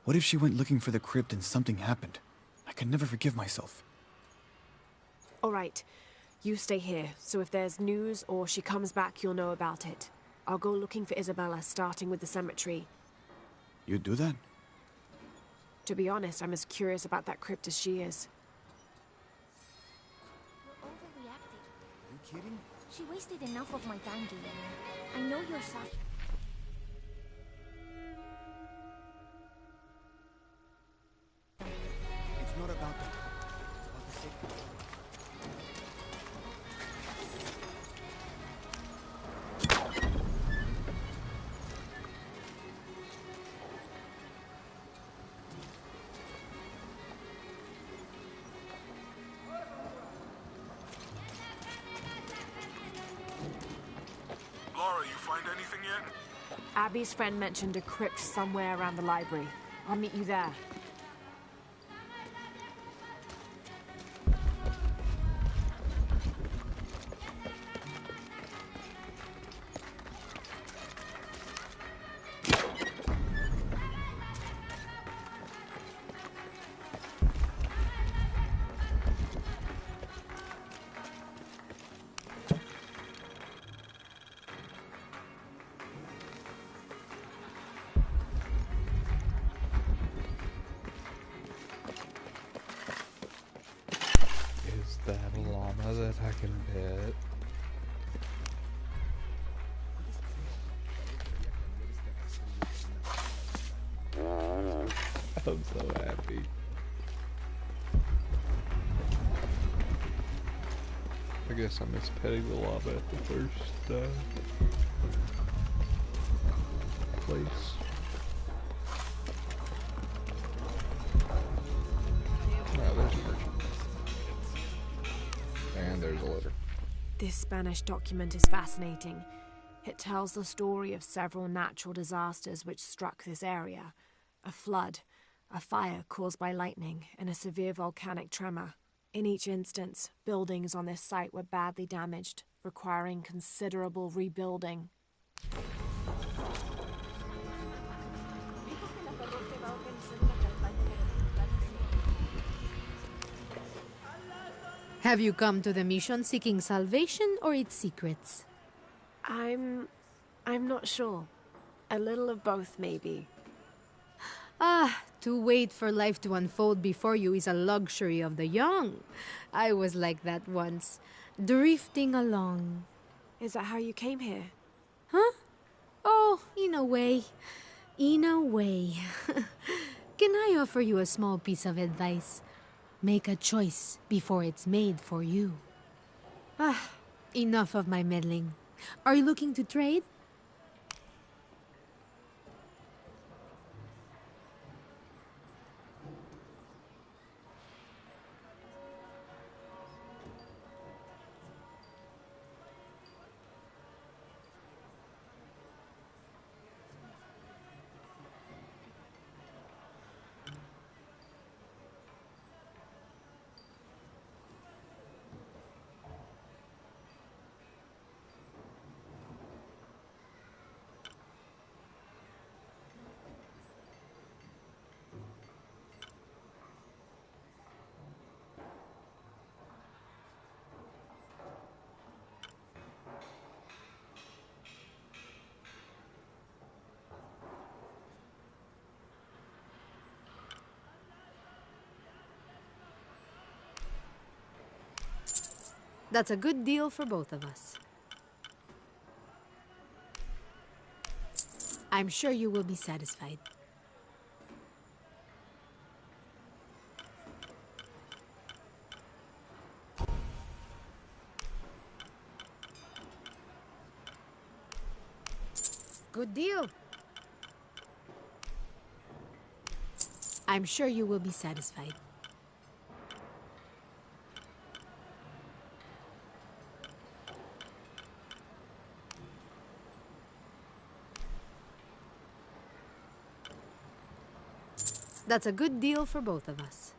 Speaker 9: What if she went looking for the crypt and something happened? I can never forgive myself.
Speaker 2: All right. You stay here, so if there's news or she comes back, you'll know about it. I'll go looking for Isabela, starting with the cemetery.
Speaker 9: You'd do that?
Speaker 2: To be honest, I'm as curious about that crypt as she is.
Speaker 15: You're overreacting.
Speaker 9: Are you kidding?
Speaker 15: She wasted enough of my time, Guillermo. I know you're soft.
Speaker 9: It's not about that. It's about the safety.
Speaker 5: Laura, you find anything yet?
Speaker 2: Abby's friend mentioned a crypt somewhere around the library. I'll meet you there.
Speaker 10: that I can bet. I'm so happy. I guess I missed petting the lava at the first place. Oh, there's a merchant. And there's a letter.
Speaker 2: This Spanish document is fascinating. It tells the story of several natural disasters which struck this area. A flood, a fire caused by lightning, and a severe volcanic tremor. In each instance, buildings on this site were badly damaged, requiring considerable rebuilding.
Speaker 17: Have you come to the mission seeking salvation or its secrets?
Speaker 2: I'm not sure. A little of both, maybe.
Speaker 17: Ah, to wait for life to unfold before you is a luxury of the young. I was like that once, drifting along.
Speaker 2: Is that how you came here?
Speaker 17: Huh? Oh, in a way. In a way. Can I offer you a small piece of advice? Make a choice before it's made for you. Ah, enough of my meddling. Are you looking to trade? That's a good deal for both of us. I'm sure you will be satisfied. Good deal. I'm sure you will be satisfied. That's a good deal for both of us.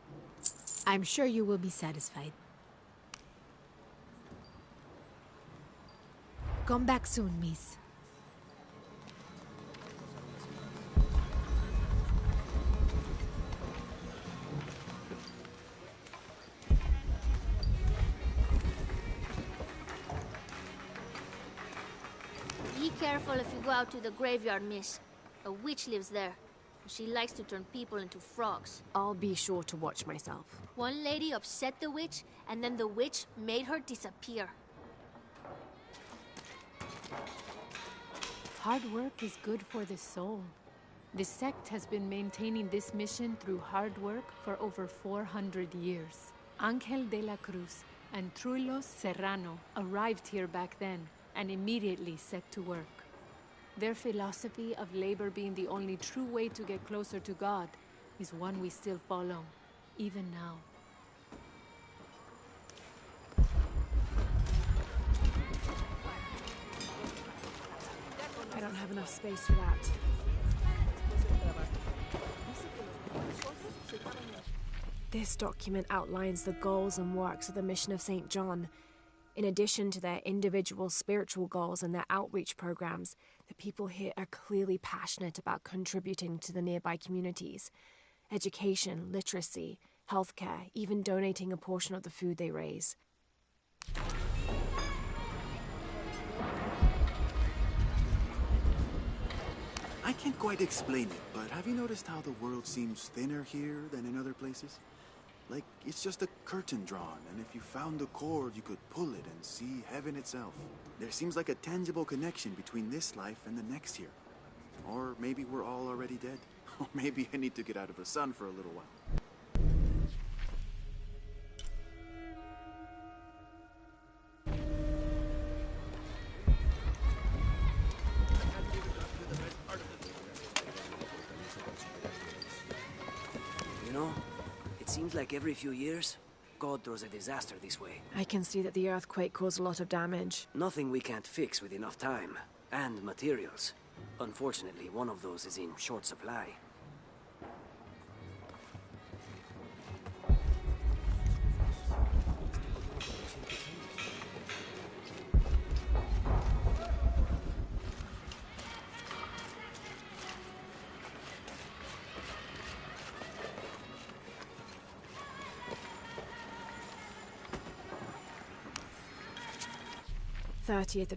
Speaker 17: I'm sure you will be satisfied. Come back soon, miss.
Speaker 15: Be careful if you go out to the graveyard, miss. A witch lives there. She likes to turn people into frogs.
Speaker 2: I'll be sure to watch myself.
Speaker 15: One lady upset the witch, and then the witch made her disappear.
Speaker 18: Hard work is good for the soul. The sect has been maintaining this mission through hard work for over 400 years. Ángel de la Cruz and Truilos Serrano arrived here back then and immediately set to work. Their philosophy of labor being the only true way to get closer to God is one we still follow, even now.
Speaker 2: I don't have enough space for that. This document outlines the goals and works of the Mission of St. John. In addition to their individual spiritual goals and their outreach programs, the people here are clearly passionate about contributing to the nearby communities. Education, literacy, healthcare, even donating a portion of the food they raise.
Speaker 19: I can't quite explain it, but have you noticed how the world seems thinner here than in other places? Like it's just a curtain drawn, and if you found the cord, you could pull it and see heaven itself. There seems like a tangible connection between this life and the next here. Or maybe we're all already dead. Or maybe I need to get out of the sun for a little while.
Speaker 20: You know, it seems like every few years, God throws a disaster this way.
Speaker 2: I can see that the earthquake caused a lot of damage.
Speaker 20: Nothing we can't fix with enough time. And materials. Unfortunately, one of those is in short supply.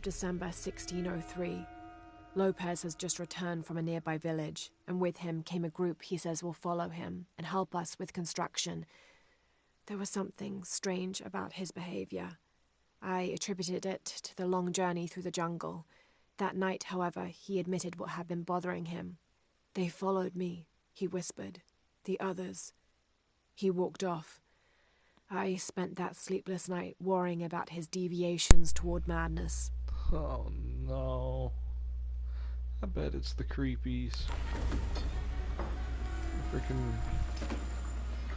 Speaker 2: December 1603. Lopez has just returned from a nearby village, and with him came a group he says will follow him and help us with construction. There was something strange about his behavior. I attributed it to the long journey through the jungle. That night, however, he admitted what had been bothering him. "They followed me," he whispered. "The others." He walked off. I spent that sleepless night worrying about his deviations toward madness.
Speaker 10: Oh no. I bet it's the creepies. Freaking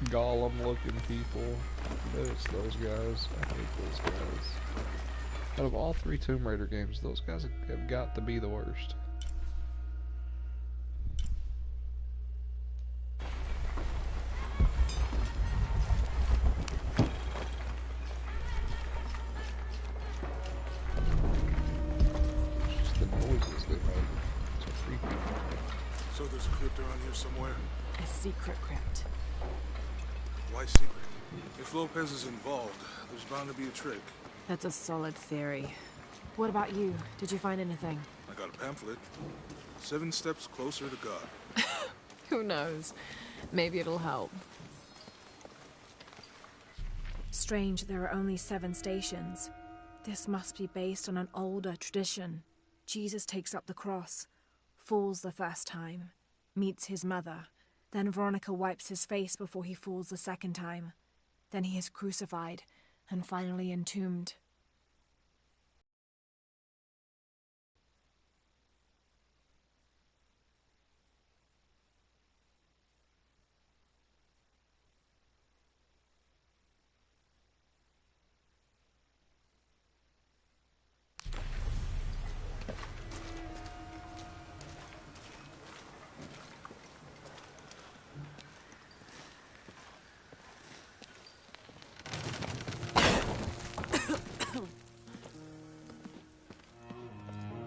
Speaker 10: golem looking people. I bet it's those guys. I hate those guys. Out of all 3 Tomb Raider games, those guys have got to be the worst.
Speaker 5: So there's a crypt around here somewhere?
Speaker 2: A secret crypt.
Speaker 5: Why secret? If Lopez is involved, there's bound to be a trick.
Speaker 2: That's a solid theory. What about you? Did you find anything?
Speaker 5: I got a pamphlet. 7 steps closer to God.
Speaker 2: Who knows? Maybe it'll help. Strange, there are only 7 stations. This must be based on an older tradition. Jesus takes up the cross, falls the first time, meets his mother. Then Veronica wipes his face before he falls the second time. Then he is crucified and finally entombed.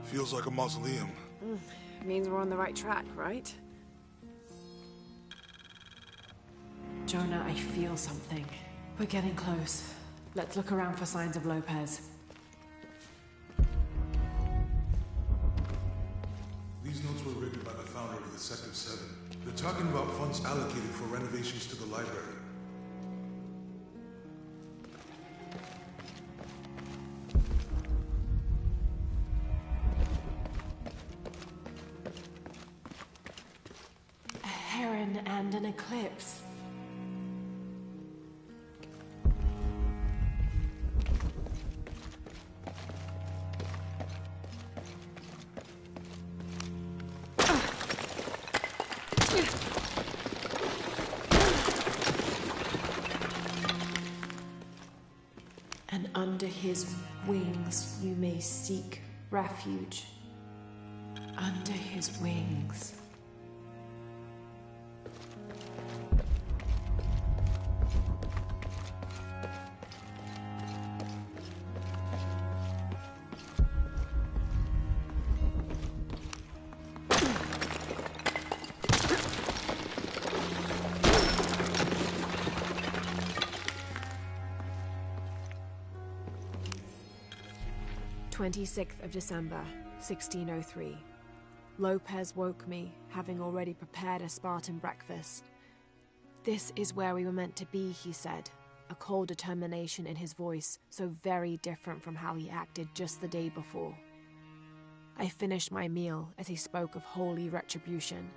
Speaker 5: Feels like a mausoleum.
Speaker 2: Means we're on the right track, right? Jonah, I feel something. We're getting close. Let's look around for signs of Lopez.
Speaker 5: These notes were written by the founder of the Sect of 7. They're talking about funds allocated for renovations to the library.
Speaker 2: And an eclipse. And under his wings you may seek refuge. Under his wings. December 16th, 1603. Lopez woke me, having already prepared a Spartan breakfast. This is where we were meant to be, he said, a cold determination in his voice, so very different from how he acted just the day before. I finished my meal as he spoke of holy retribution,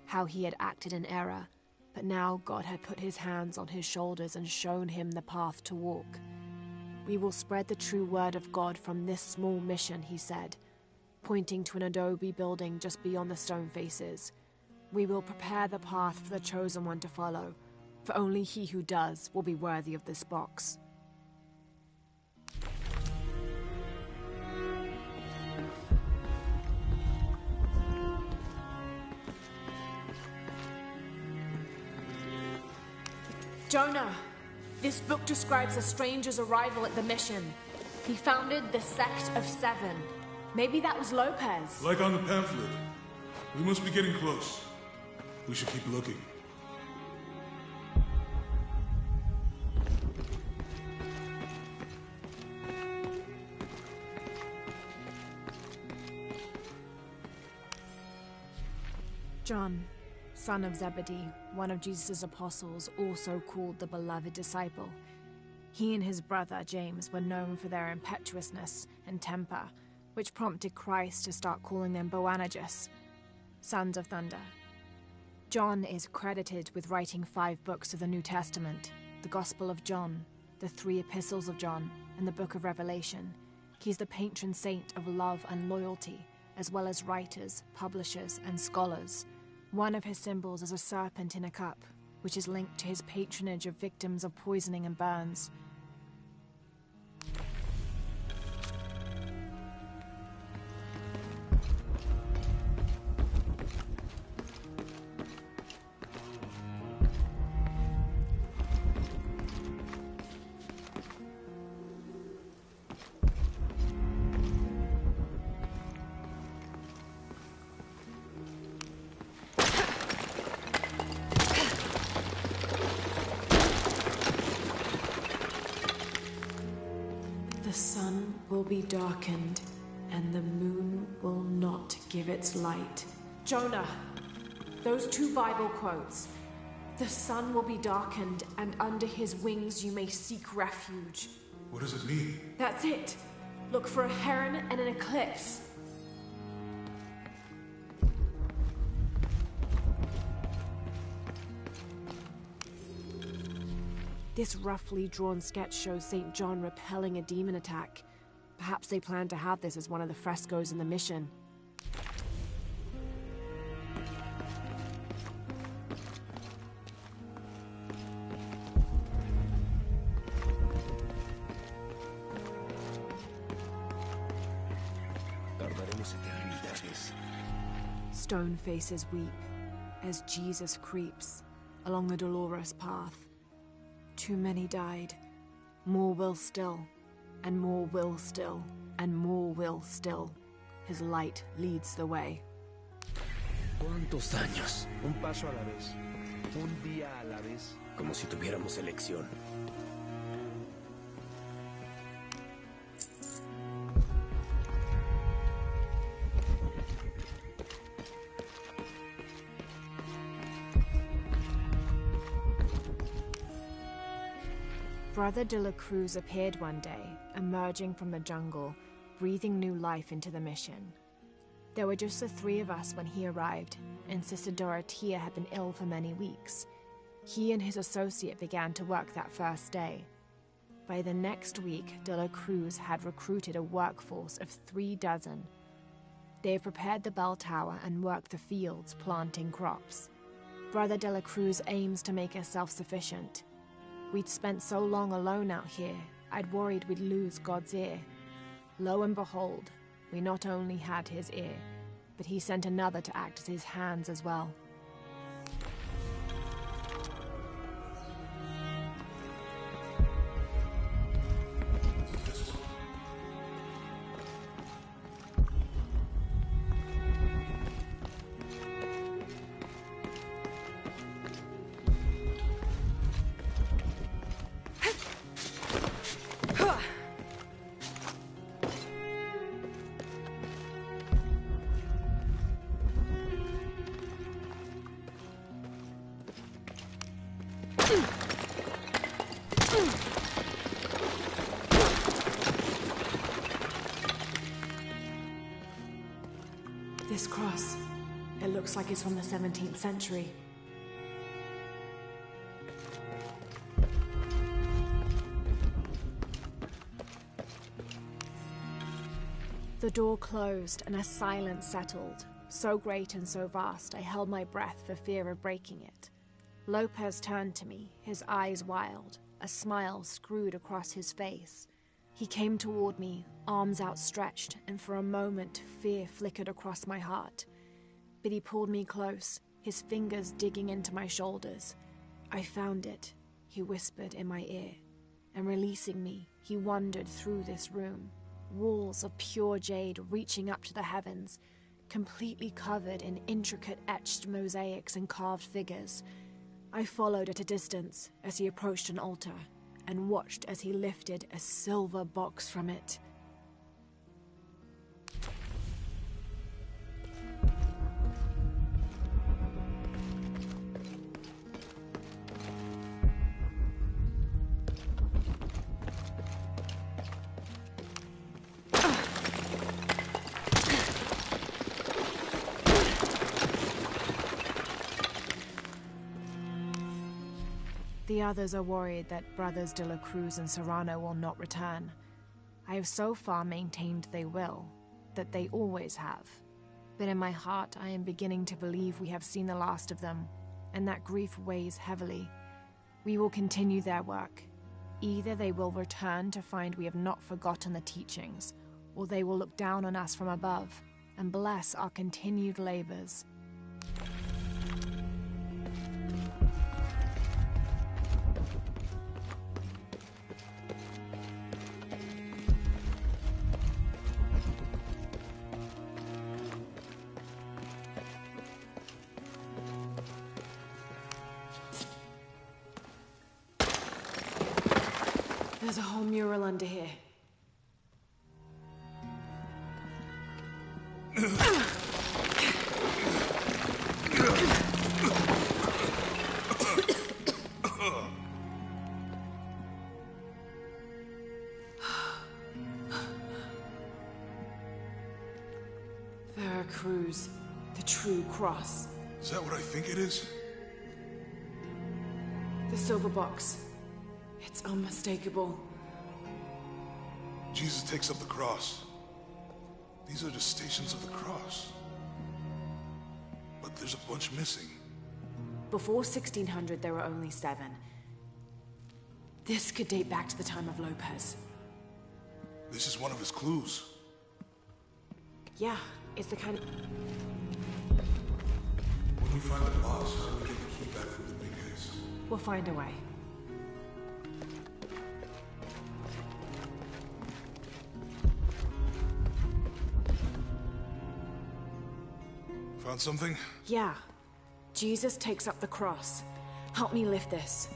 Speaker 2: how he had acted in error, but now God had put his hands on his shoulders and shown him the path to walk. We will spread the true word of God from this small mission, he said, pointing to an adobe building just beyond the stone faces. We will prepare the path for the chosen one to follow, for only he who does will be worthy of this box. Jonah, this book describes a stranger's arrival at the mission. He founded the Sect of Seven. Maybe that was Lopez.
Speaker 5: Like on the pamphlet. We must be getting close. We should keep looking.
Speaker 2: John, son of Zebedee, one of Jesus' apostles, also called the beloved disciple. He and his brother, James, were known for their impetuousness and temper, which prompted Christ to start calling them Boanerges, sons of thunder. John is credited with writing 5 books of the New Testament, the Gospel of John, the 3 epistles of John, and the Book of Revelation. He's the patron saint of love and loyalty, as well as writers, publishers, and scholars. One of his symbols is a serpent in a cup, which is linked to his patronage of victims of poisoning and burns. The sun will be darkened, and the moon will not give its light. Jonah, those 2 Bible quotes. The sun will be darkened, and under his wings you may seek refuge.
Speaker 5: What does it mean?
Speaker 2: That's it. Look for a heron and an eclipse. This roughly drawn sketch shows St. John repelling a demon attack. Perhaps they plan to have this as one of the frescoes in the mission. Stone faces weep as Jesus creeps along the dolorous path. Too many died. More will still, and more will still, and more will still. His light leads the way.
Speaker 7: ¿Cuántos años?
Speaker 12: Un paso a la vez. Un día a la vez.
Speaker 7: Como si tuviéramos elección.
Speaker 2: Brother de la Cruz appeared one day, emerging from the jungle, breathing new life into the mission. There were just the 3 of us when he arrived, and Sister Dorothea had been ill for many weeks. He and his associate began to work that first day. By the next week, de la Cruz had recruited a workforce of 36. They have prepared the bell tower and worked the fields, planting crops. Brother de la Cruz aims to make us self-sufficient. We'd spent so long alone out here, I'd worried we'd lose God's ear. Lo and behold, we not only had his ear, but he sent another to act as his hands as well. This cross, it looks like it's from the 17th century. The door closed and a silence settled, so great and so vast I held my breath for fear of breaking it. Lopez turned to me, his eyes wild, a smile screwed across his face. He came toward me, arms outstretched, and for a moment fear flickered across my heart. But he pulled me close, his fingers digging into my shoulders. I found it, he whispered in my ear, and releasing me, he wandered through this room. Walls of pure jade reaching up to the heavens, completely covered in intricate etched mosaics and carved figures. I followed at a distance as he approached an altar, and watched as he lifted a silver box from it. The others are worried that Brothers de la Cruz and Serrano will not return. I have so far maintained they will, that they always have. But in my heart, I am beginning to believe we have seen the last of them, and that grief weighs heavily. We will continue their work. Either they will return to find we have not forgotten the teachings, or they will look down on us from above and bless our continued labors. There's a whole mural under here. Veracruz, the true cross.
Speaker 5: Is that what I think it is?
Speaker 2: The silver box. It's unmistakable.
Speaker 5: Jesus takes up the cross. These are the stations of the cross. But there's a bunch missing.
Speaker 2: Before 1600, there were only 7. This could date back to the time of Lopez.
Speaker 5: This is one of his clues.
Speaker 2: Yeah, it's the kind of...
Speaker 5: When we find the boss, how do we get the key back from the big guys?
Speaker 2: We'll find a way.
Speaker 5: Found something?
Speaker 2: Yeah. Jesus takes up the cross. Help me lift this.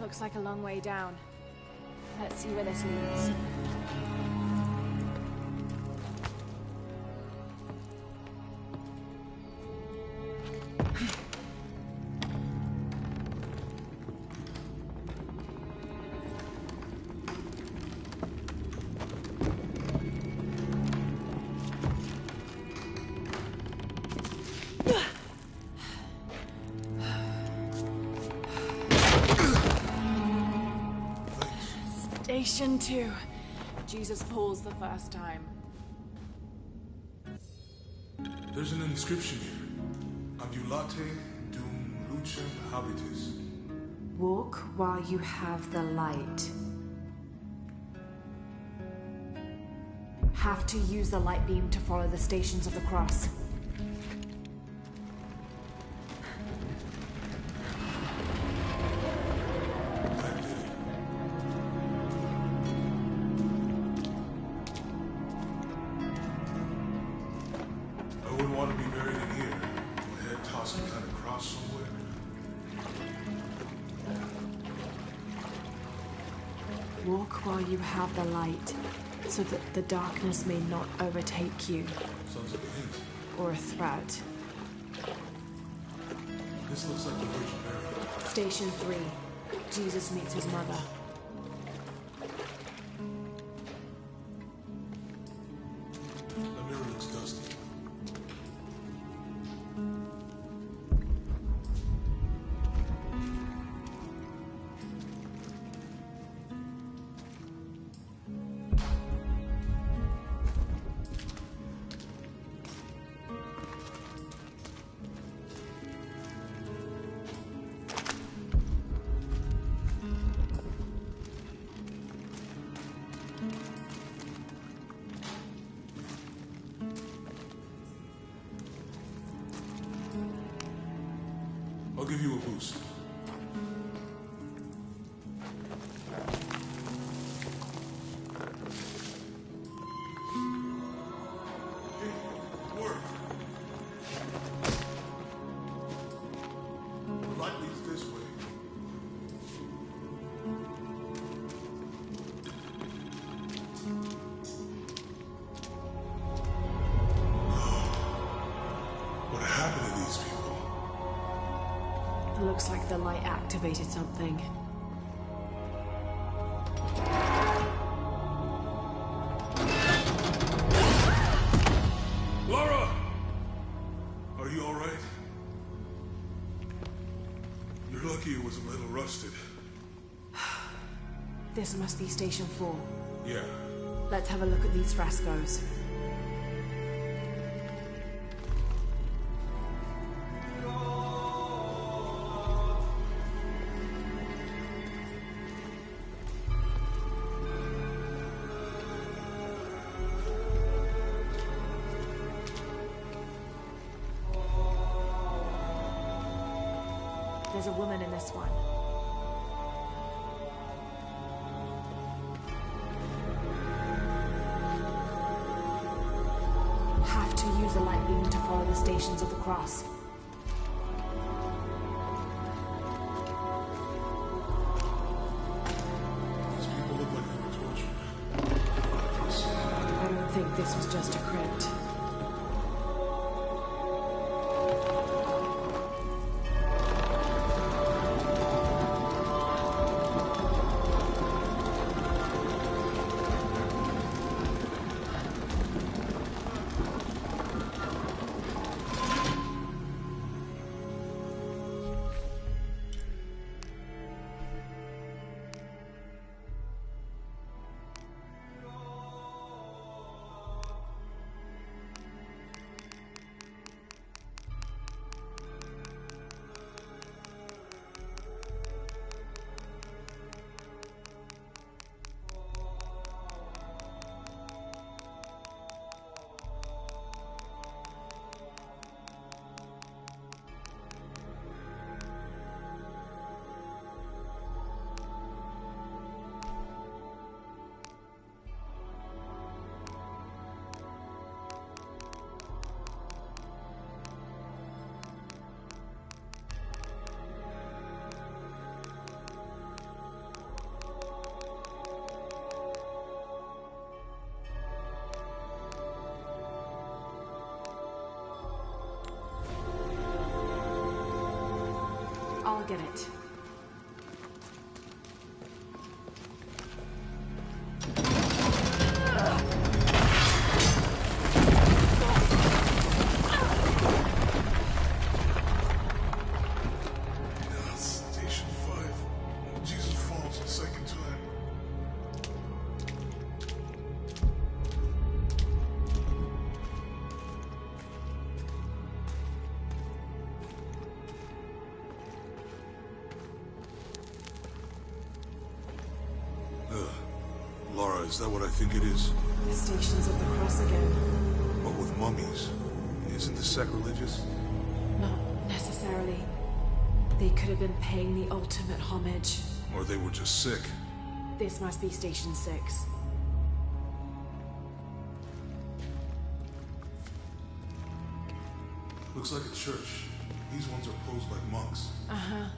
Speaker 2: Looks like a long way down. Let's see where this leads. Station 2. Jesus falls the first time.
Speaker 5: There's an inscription here. Ambulate dum lucem habitis.
Speaker 2: Walk while you have the light. Have to use the light beam to follow the stations of the cross. Walk while you have the light, so that the darkness may not overtake you.
Speaker 5: Sounds like a hint.
Speaker 2: Or a threat.
Speaker 5: This looks like the Virgin Mary.
Speaker 2: Station 3. Jesus meets his mother.
Speaker 5: The mirror looks dusty. I'll give you a boost. Hey, work. The light leads this way. What happened to these people?
Speaker 2: It looks like the light activated something.
Speaker 5: Laura! Are you all right? You're lucky it was a little rusted.
Speaker 2: This must be Station 4.
Speaker 5: Yeah.
Speaker 2: Let's have a look at these frescoes. There's a woman in this one. Have to use the light beam to follow the stations of the cross.
Speaker 5: These people look like they were tortured.
Speaker 2: I don't think this was just a crypt. I'll get it.
Speaker 5: Station 5. Jesus falls the second time. Laura, is that what I think it is?
Speaker 2: The stations of the cross again.
Speaker 5: But with mummies. Isn't this sacrilegious?
Speaker 2: Not necessarily. They could have been paying the ultimate homage.
Speaker 5: Or they were just sick.
Speaker 2: This must be Station 6.
Speaker 5: Looks like a church. These ones are posed like monks.
Speaker 2: Uh-huh.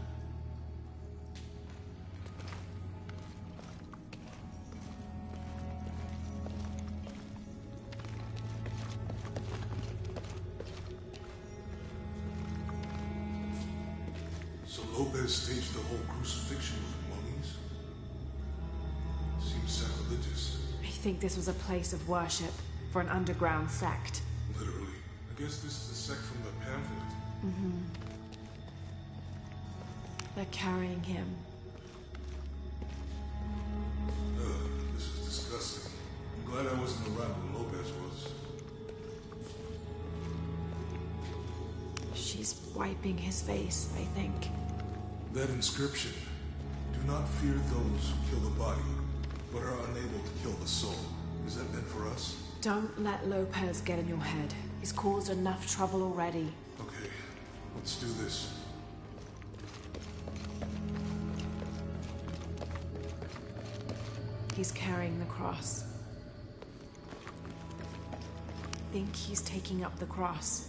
Speaker 5: So Lopez staged the whole crucifixion with mummies? Seems sacrilegious.
Speaker 2: I think this was a place of worship for an underground sect.
Speaker 5: Literally. I guess this is a sect from the pamphlet.
Speaker 2: Mm-hmm. They're carrying him.
Speaker 5: This is disgusting. I'm glad I wasn't around when Lopez was.
Speaker 2: She's wiping his face, I think.
Speaker 5: That inscription. Do not fear those who kill the body, but are unable to kill the soul. Is that meant for us?
Speaker 2: Don't let Lopez get in your head. He's caused enough trouble already.
Speaker 5: Okay, let's do this.
Speaker 2: He's carrying the cross. I think he's taking up the cross.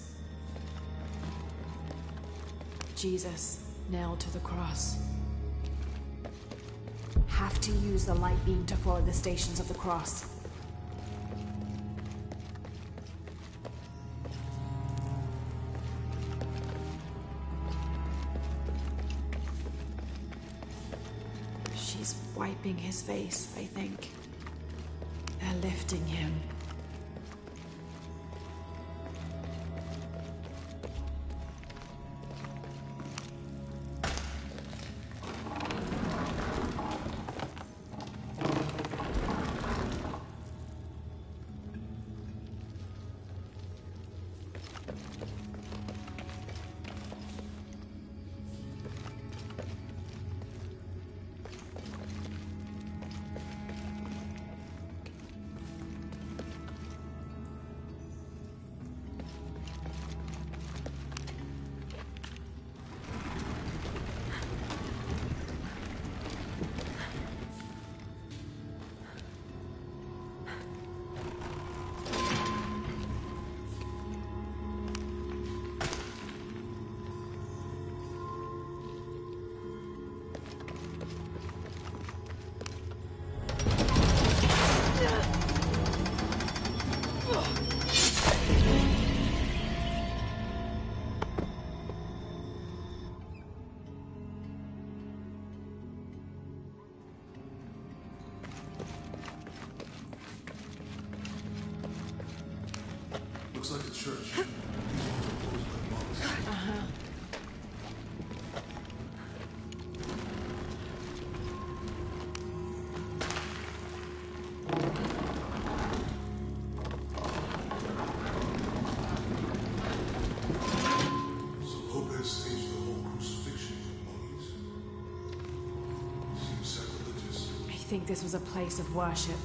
Speaker 2: Jesus, nailed to the cross. Have to use the light beam to follow the stations of the cross. She's wiping his face, I think. They're lifting him.
Speaker 5: Looks like a church. These walls are closed by monks. So Lopez staged the whole crucifixion with mummies? Seems sacrilegious.
Speaker 2: I think this was a place of worship.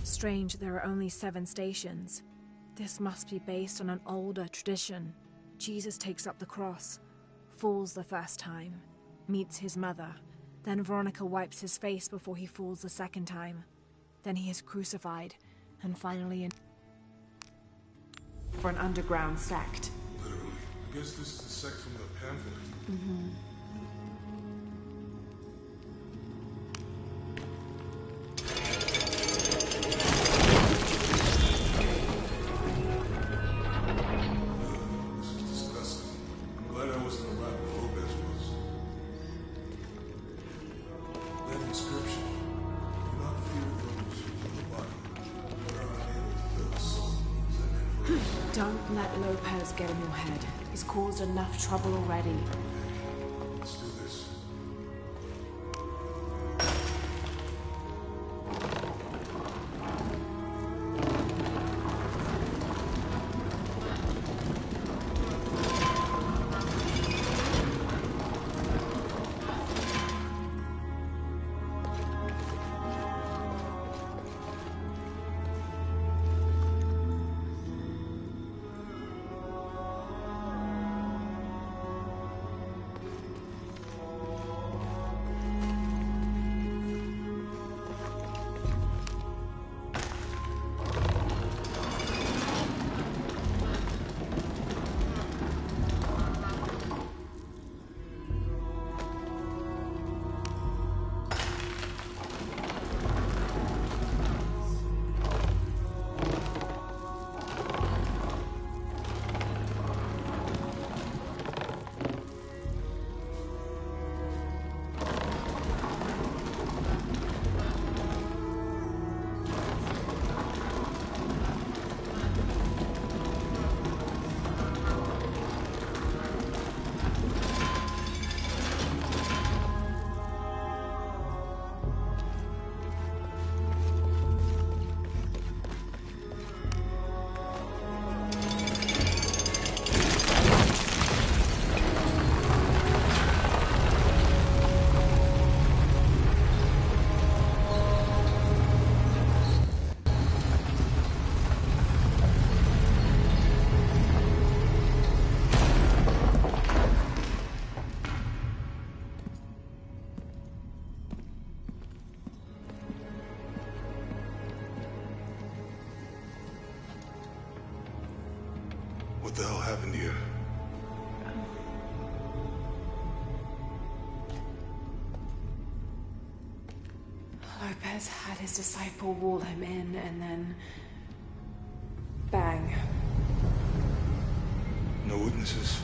Speaker 2: Strange there are only 7 stations. This must be based on an older tradition. Jesus takes up the cross, falls the first time, meets his mother. Then Veronica wipes his face before he falls the second time. Then he is crucified, and finally for an underground sect.
Speaker 5: Literally. I guess this is the sect from the pamphlet.
Speaker 2: Mm-hmm. Don't let Lopez get in your head. He's caused enough trouble already.
Speaker 5: Let's do this. the hell happened here?
Speaker 6: Lopez had his disciple wall him in, and then... bang.
Speaker 5: No witnesses?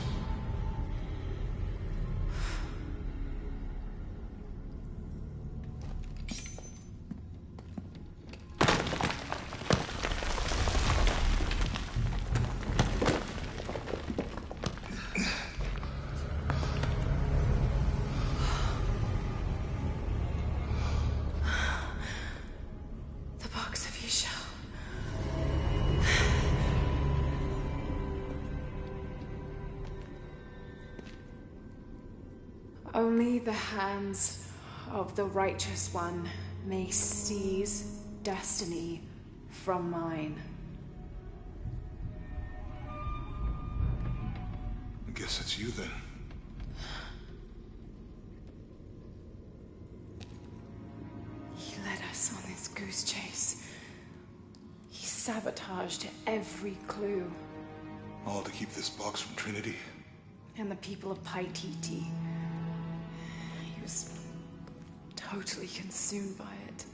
Speaker 6: The box of Isha. Only the hands of the Righteous One may seize destiny from mine.
Speaker 5: I guess it's you then.
Speaker 6: He led us on this goose chase. He sabotaged every clue.
Speaker 5: All to keep this box from Trinity.
Speaker 6: And the people of Paititi. He was totally consumed by it.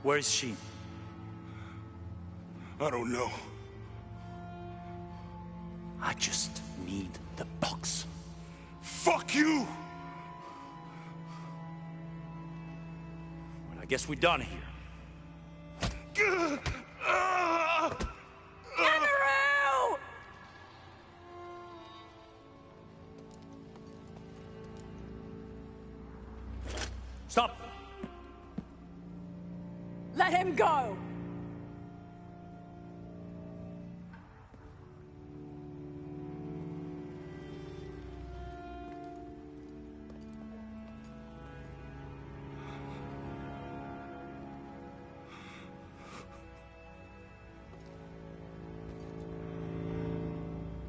Speaker 13: Where is she?
Speaker 5: I don't know.
Speaker 13: I just need the box.
Speaker 5: Fuck you!
Speaker 13: Well, I guess we're done here.
Speaker 6: Amaru!
Speaker 13: Stop!
Speaker 6: Let him go!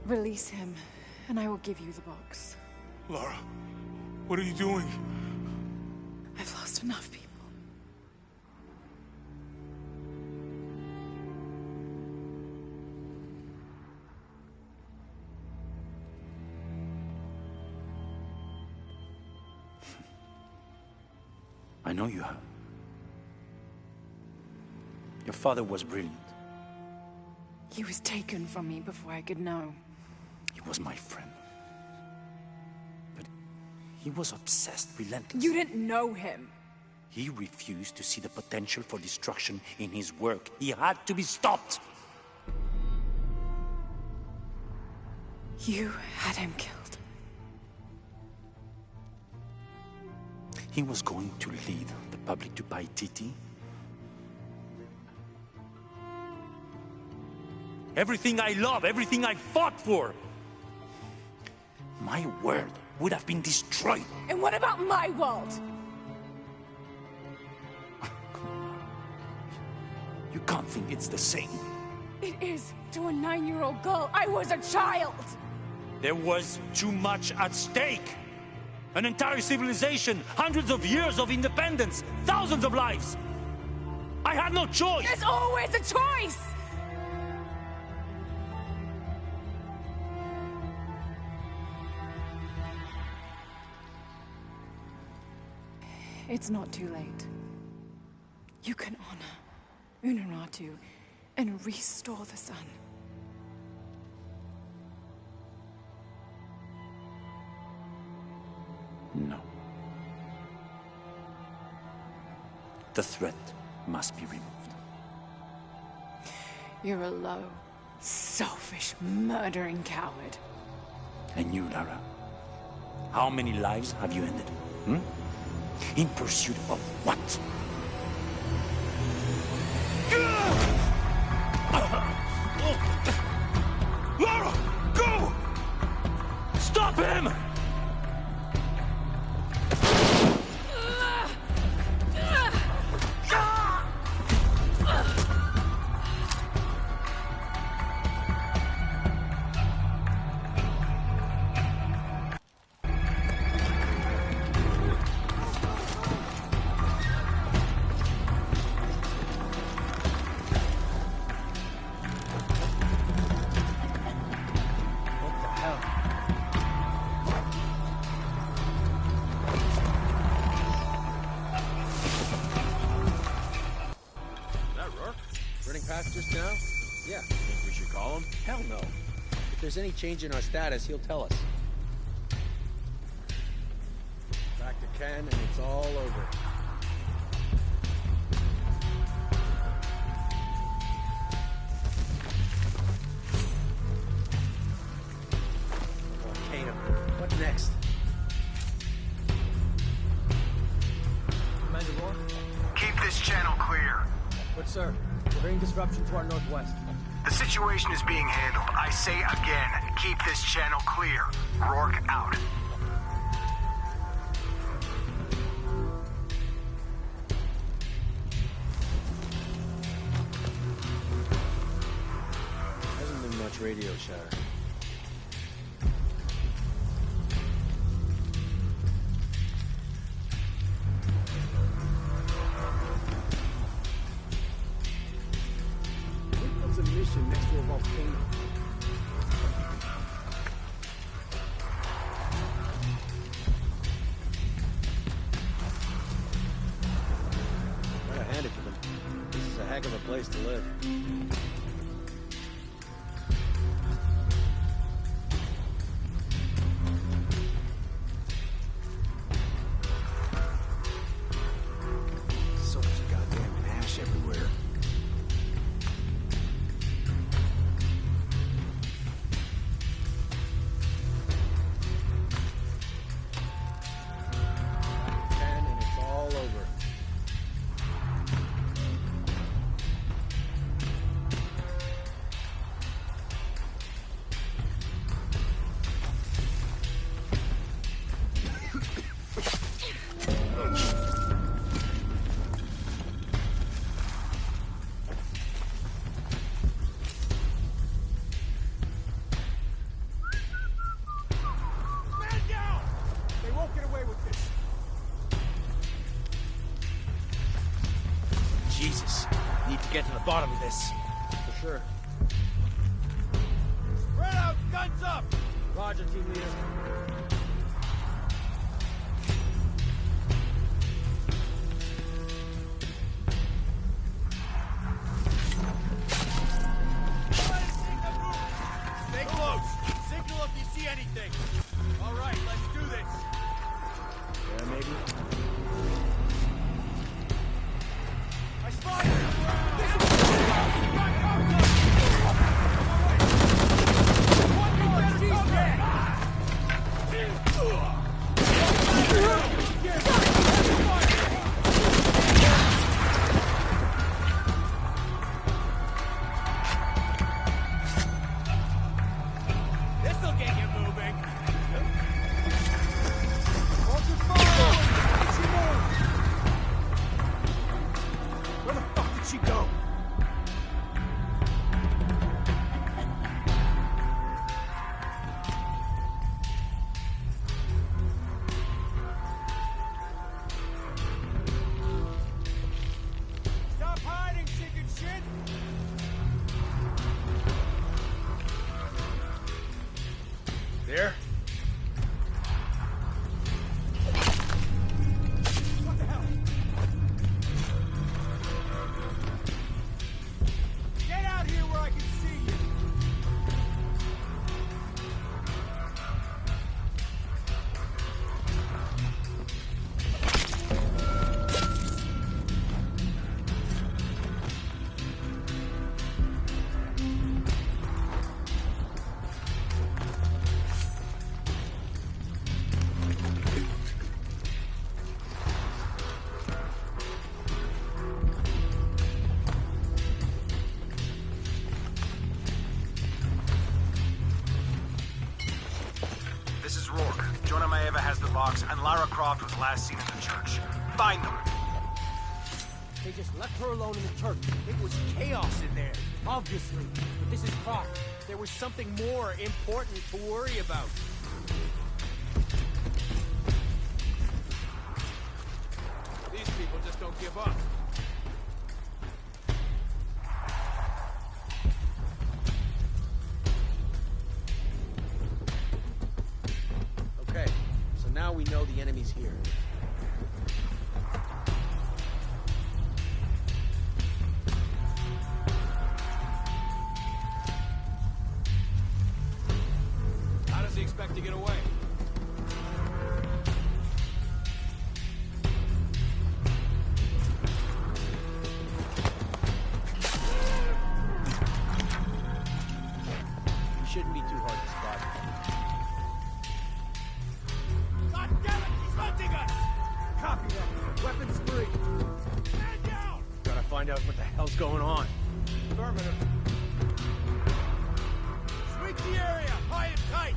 Speaker 6: Release him, and I will give you the box.
Speaker 5: Lara, what are you doing?
Speaker 6: I've lost enough people.
Speaker 13: I know you have. Your father was brilliant.
Speaker 6: He was taken from me before I could know.
Speaker 13: He was my friend. But he was obsessed, relentless.
Speaker 6: You didn't know him.
Speaker 13: He refused to see the potential for destruction in his work. He had to be stopped.
Speaker 6: You had him killed.
Speaker 13: He was going to lead the public to Paititi?
Speaker 3: Everything I love, everything I fought for.
Speaker 13: My world would have been destroyed.
Speaker 6: And what about my world?
Speaker 13: You can't think it's the same.
Speaker 6: It is to a 9-year-old girl. I was a child.
Speaker 3: There was too much at stake. An entire civilization, hundreds of years of independence, thousands of lives. I had no choice.
Speaker 6: There's always a choice. It's not too late. You can honor Unuratu and restore the sun.
Speaker 13: No. The threat must be removed.
Speaker 6: You're a low, selfish, murdering coward.
Speaker 13: And you, Lara? How many lives have you ended? Hmm? In pursuit of what?
Speaker 3: Lara! Go! Stop him!
Speaker 7: Just now? Yeah.
Speaker 12: Think we should call him?
Speaker 7: Hell no. If there's any change in our status, he'll tell us. Back to Ken, and it's all over. Volcano. What next?
Speaker 4: Commander Rourke? Keep this channel clear.
Speaker 7: But sir, we're hearing disruption to our northwest.
Speaker 4: The situation is being handled. I say again, keep this channel clear. Rourke out.
Speaker 7: Hasn't been much radio chatter. Next to a volcano. Gotta hand it to them. This is a heck of a place to live.
Speaker 4: So much goddamn ash everywhere.
Speaker 3: Jesus, need to get to the bottom of this.
Speaker 7: For sure.
Speaker 12: Spread out, guns up!
Speaker 7: Roger, team leader.
Speaker 12: Stay close. Signal if you see anything. All right, let's do this.
Speaker 7: Yeah, maybe.
Speaker 12: I spotted him!
Speaker 11: box, and Lara Croft was last seen in the church. Find them.
Speaker 7: They just left her alone in the church. It was chaos in there, obviously. But this is Croft. There was something more important to worry about.
Speaker 12: These people just don't give up.
Speaker 7: Okay, so now we know the enemy's here.
Speaker 12: How does he expect to get away?
Speaker 7: He shouldn't be too hard to spot.
Speaker 12: God damn it, he's hunting us! Copy that. Weapons free. Man down!
Speaker 7: Gotta find out what the hell's going on.
Speaker 12: Affirmative. Sweep the area, high and tight.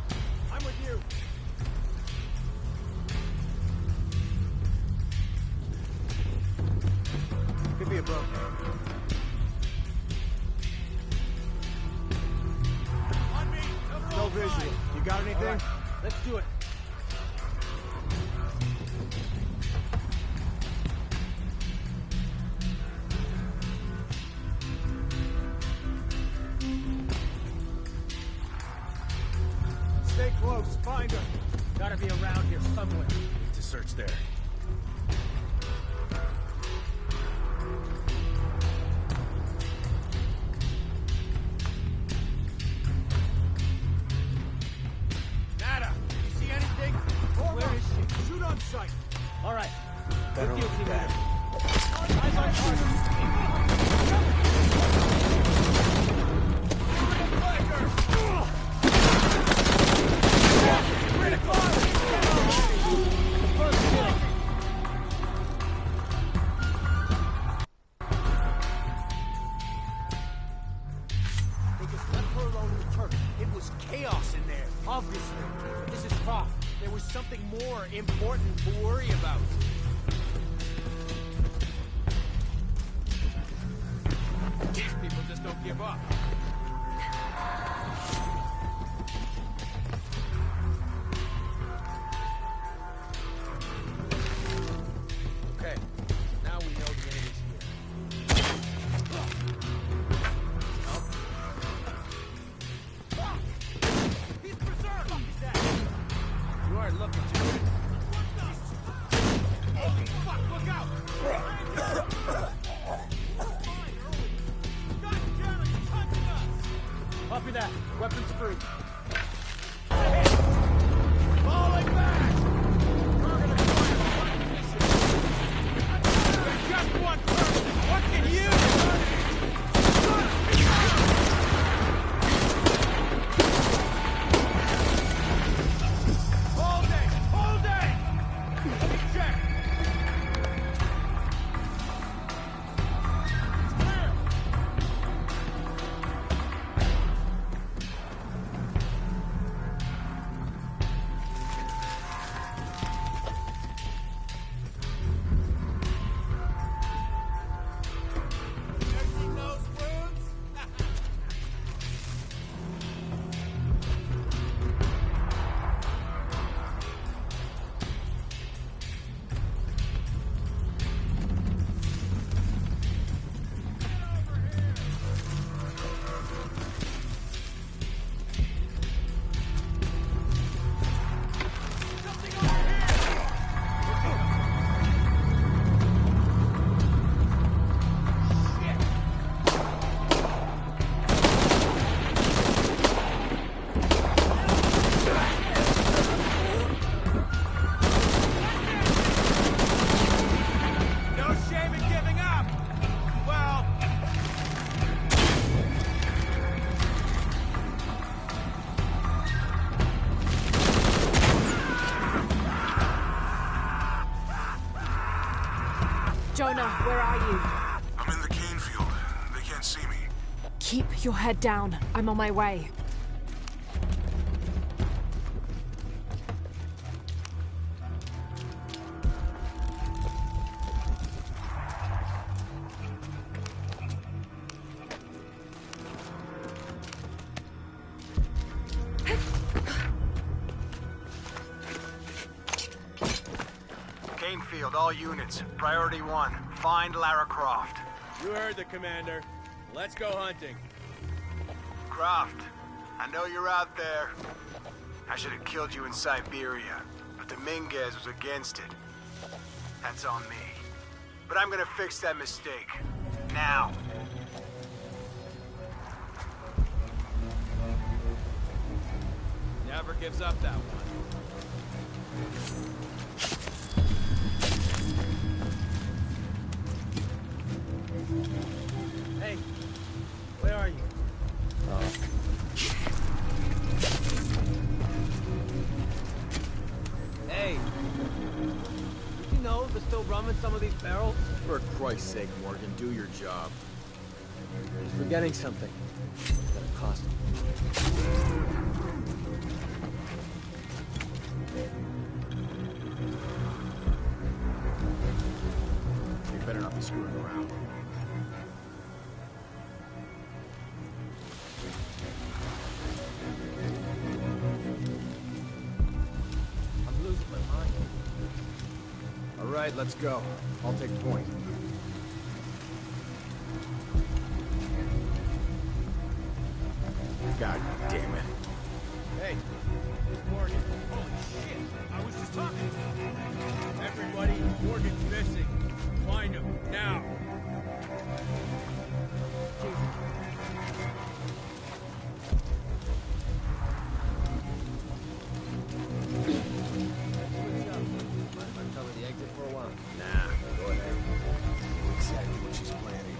Speaker 12: I'm with you.
Speaker 7: Could be a boat.
Speaker 12: On me,
Speaker 7: No visual. You got anything? Right. Let's do it.
Speaker 12: Stay close, find her.
Speaker 7: Gotta be around here somewhere.
Speaker 12: Need to search there. Nada, you see anything? Where is she? Shoot on sight.
Speaker 7: All right.
Speaker 12: Better
Speaker 7: With you,
Speaker 12: look
Speaker 7: team
Speaker 12: back.
Speaker 7: leader.
Speaker 12: Eyes on target.
Speaker 7: They just left her alone in the church. It was chaos in there, obviously. But this is Croft. There was something more important to worry about.
Speaker 12: These people just don't give up.
Speaker 7: Okay, now we know the enemy's here.
Speaker 12: He's preserved! He's that.
Speaker 7: You aren't looking too good.
Speaker 12: Fuck, look out! God damn it, he's hunting us!
Speaker 7: Copy that. Weapons free.
Speaker 12: Falling back! We're gonna fire one position. There's just one person! What can you do? Holding! Holding! Let me check! It's clear! Nursing those wounds? No shame in giving up! Well...
Speaker 2: Jonah, where are you?
Speaker 5: I'm in the cane field. They can't see me.
Speaker 2: Keep your head down. I'm on my way.
Speaker 4: Canefield, all units. Priority 1. Find Lara Croft.
Speaker 12: You heard the commander. Let's go hunting.
Speaker 4: Croft, I know you're out there. I should have killed you in Siberia, but Dominguez was against it. That's on me. But I'm gonna fix that mistake. Now.
Speaker 12: Never gives up that one. Hey, where are you? Hey, did you know there's still rum in some of these barrels?
Speaker 7: For Christ's sake, Morgan, do your job. You're forgetting something. It's gonna cost you. You better not be screwing around.
Speaker 12: I'm losing my mind.
Speaker 7: All right, let's go. I'll take point. God damn it.
Speaker 12: Hey, it's Morgan. Holy shit, I was just talking to him. Everybody, Morgan's missing. Find him, now.
Speaker 7: Cover the exit for a while. Nah, go ahead. Exactly what she's planning.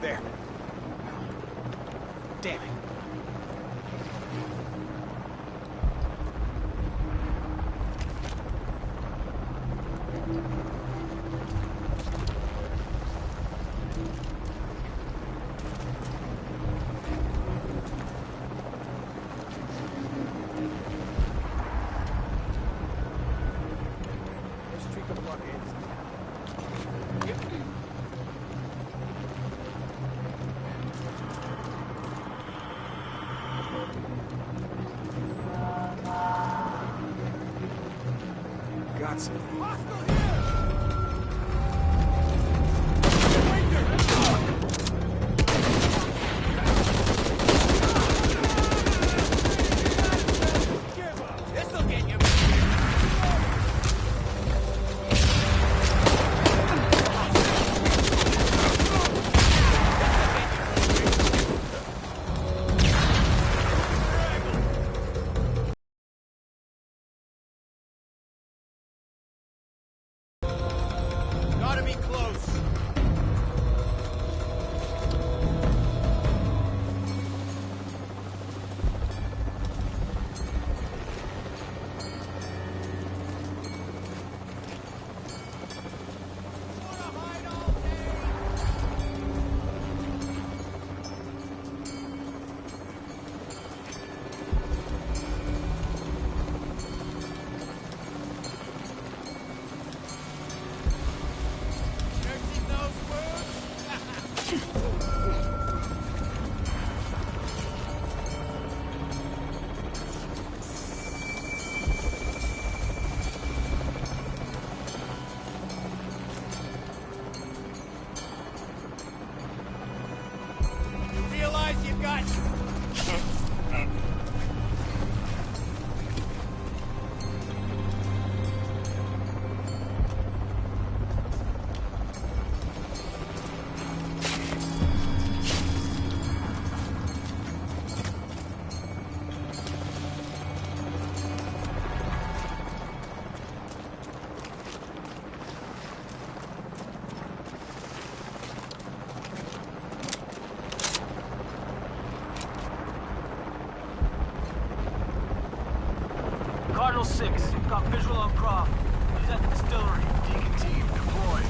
Speaker 7: There. Damn it.
Speaker 12: Let's treat the blockades.
Speaker 7: Got some.
Speaker 12: Hostile
Speaker 11: Cardinal 6. Got visual on Croft. He's at the distillery.
Speaker 5: Deacon team, deploy.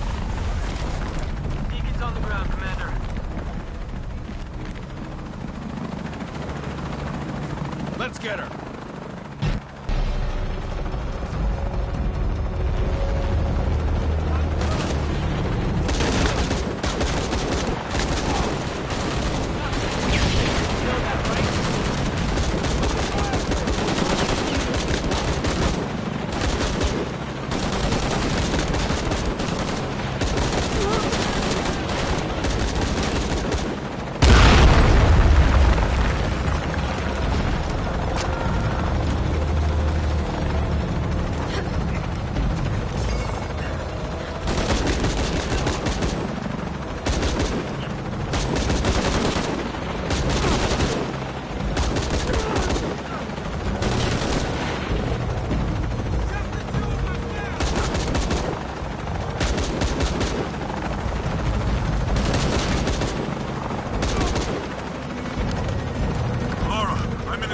Speaker 11: Deacon's on the ground, Commander.
Speaker 12: Let's get her.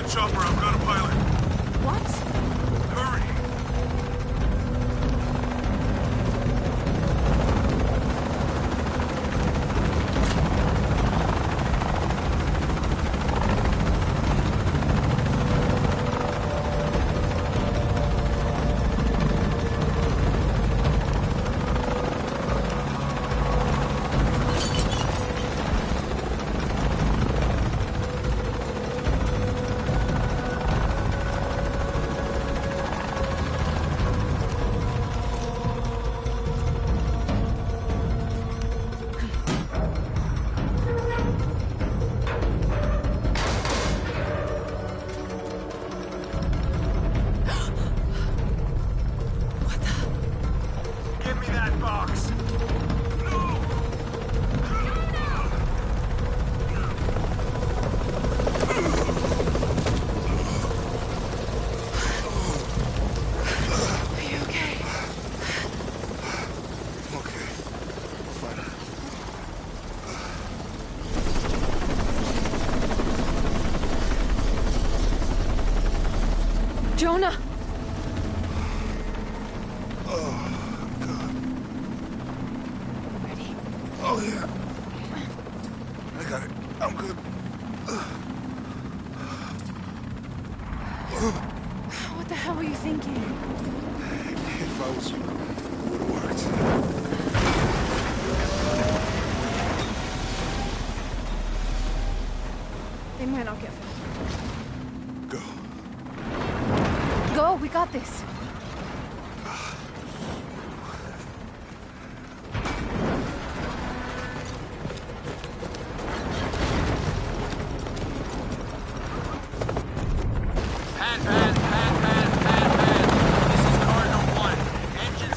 Speaker 5: Chopper, I've got a pilot.
Speaker 6: What?
Speaker 5: Hurry!
Speaker 6: Jonah!
Speaker 5: Oh, God.
Speaker 6: Ready?
Speaker 5: Oh, yeah. I got it. I'm good.
Speaker 6: What the hell were you thinking?
Speaker 5: If I was you, it would have worked.
Speaker 6: They might not get far.
Speaker 5: Go.
Speaker 6: Go, we got this.
Speaker 11: Pan. This is Cardinal 1. Engines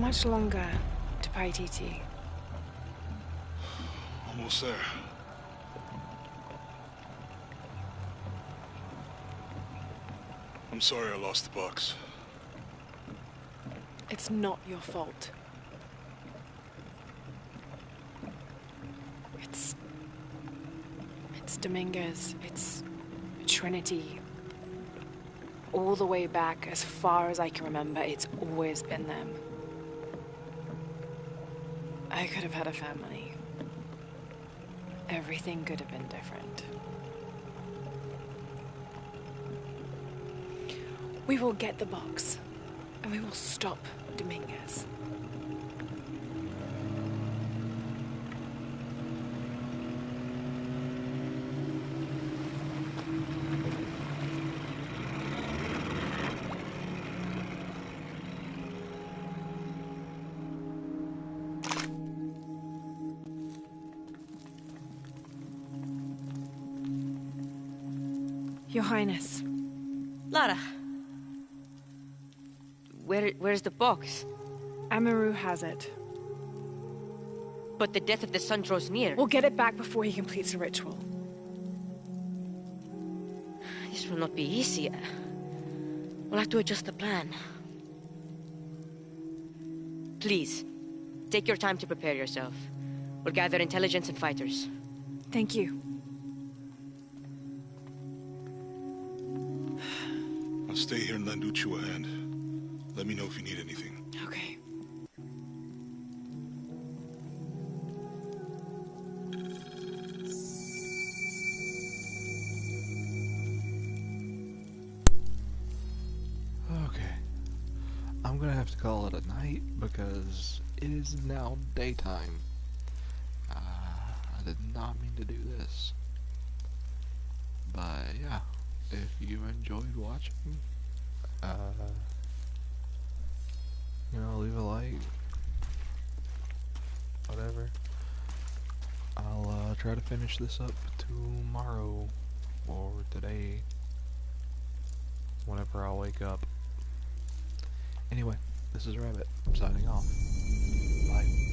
Speaker 6: much longer to Paititi?
Speaker 5: Almost there. I'm sorry I lost the box.
Speaker 2: It's not your fault. It's Dominguez. It's Trinity. All the way back, as far as I can remember, it's always been them. I could have had a family. Everything could have been different. We will get the box, and we will stop Dominguez. Your Highness.
Speaker 8: Lara. Where's the box?
Speaker 2: Amaru has it.
Speaker 8: But the death of the sun draws near.
Speaker 2: We'll get it back before he completes the ritual.
Speaker 8: This will not be easy. We'll have to adjust the plan. Please, take your time to prepare yourself. We'll gather intelligence and fighters.
Speaker 2: Thank you.
Speaker 5: I'll stay here and lend Uchu a hand. Let me know if you need anything.
Speaker 2: Okay.
Speaker 10: Okay. I'm gonna have to call it a night because it is now daytime. I did not mean to do this. But yeah, if you enjoyed watching, you know, leave a like, whatever. I'll try to finish this up tomorrow or today, whenever I wake up. Anyway, this is Rabbit, signing off. Bye.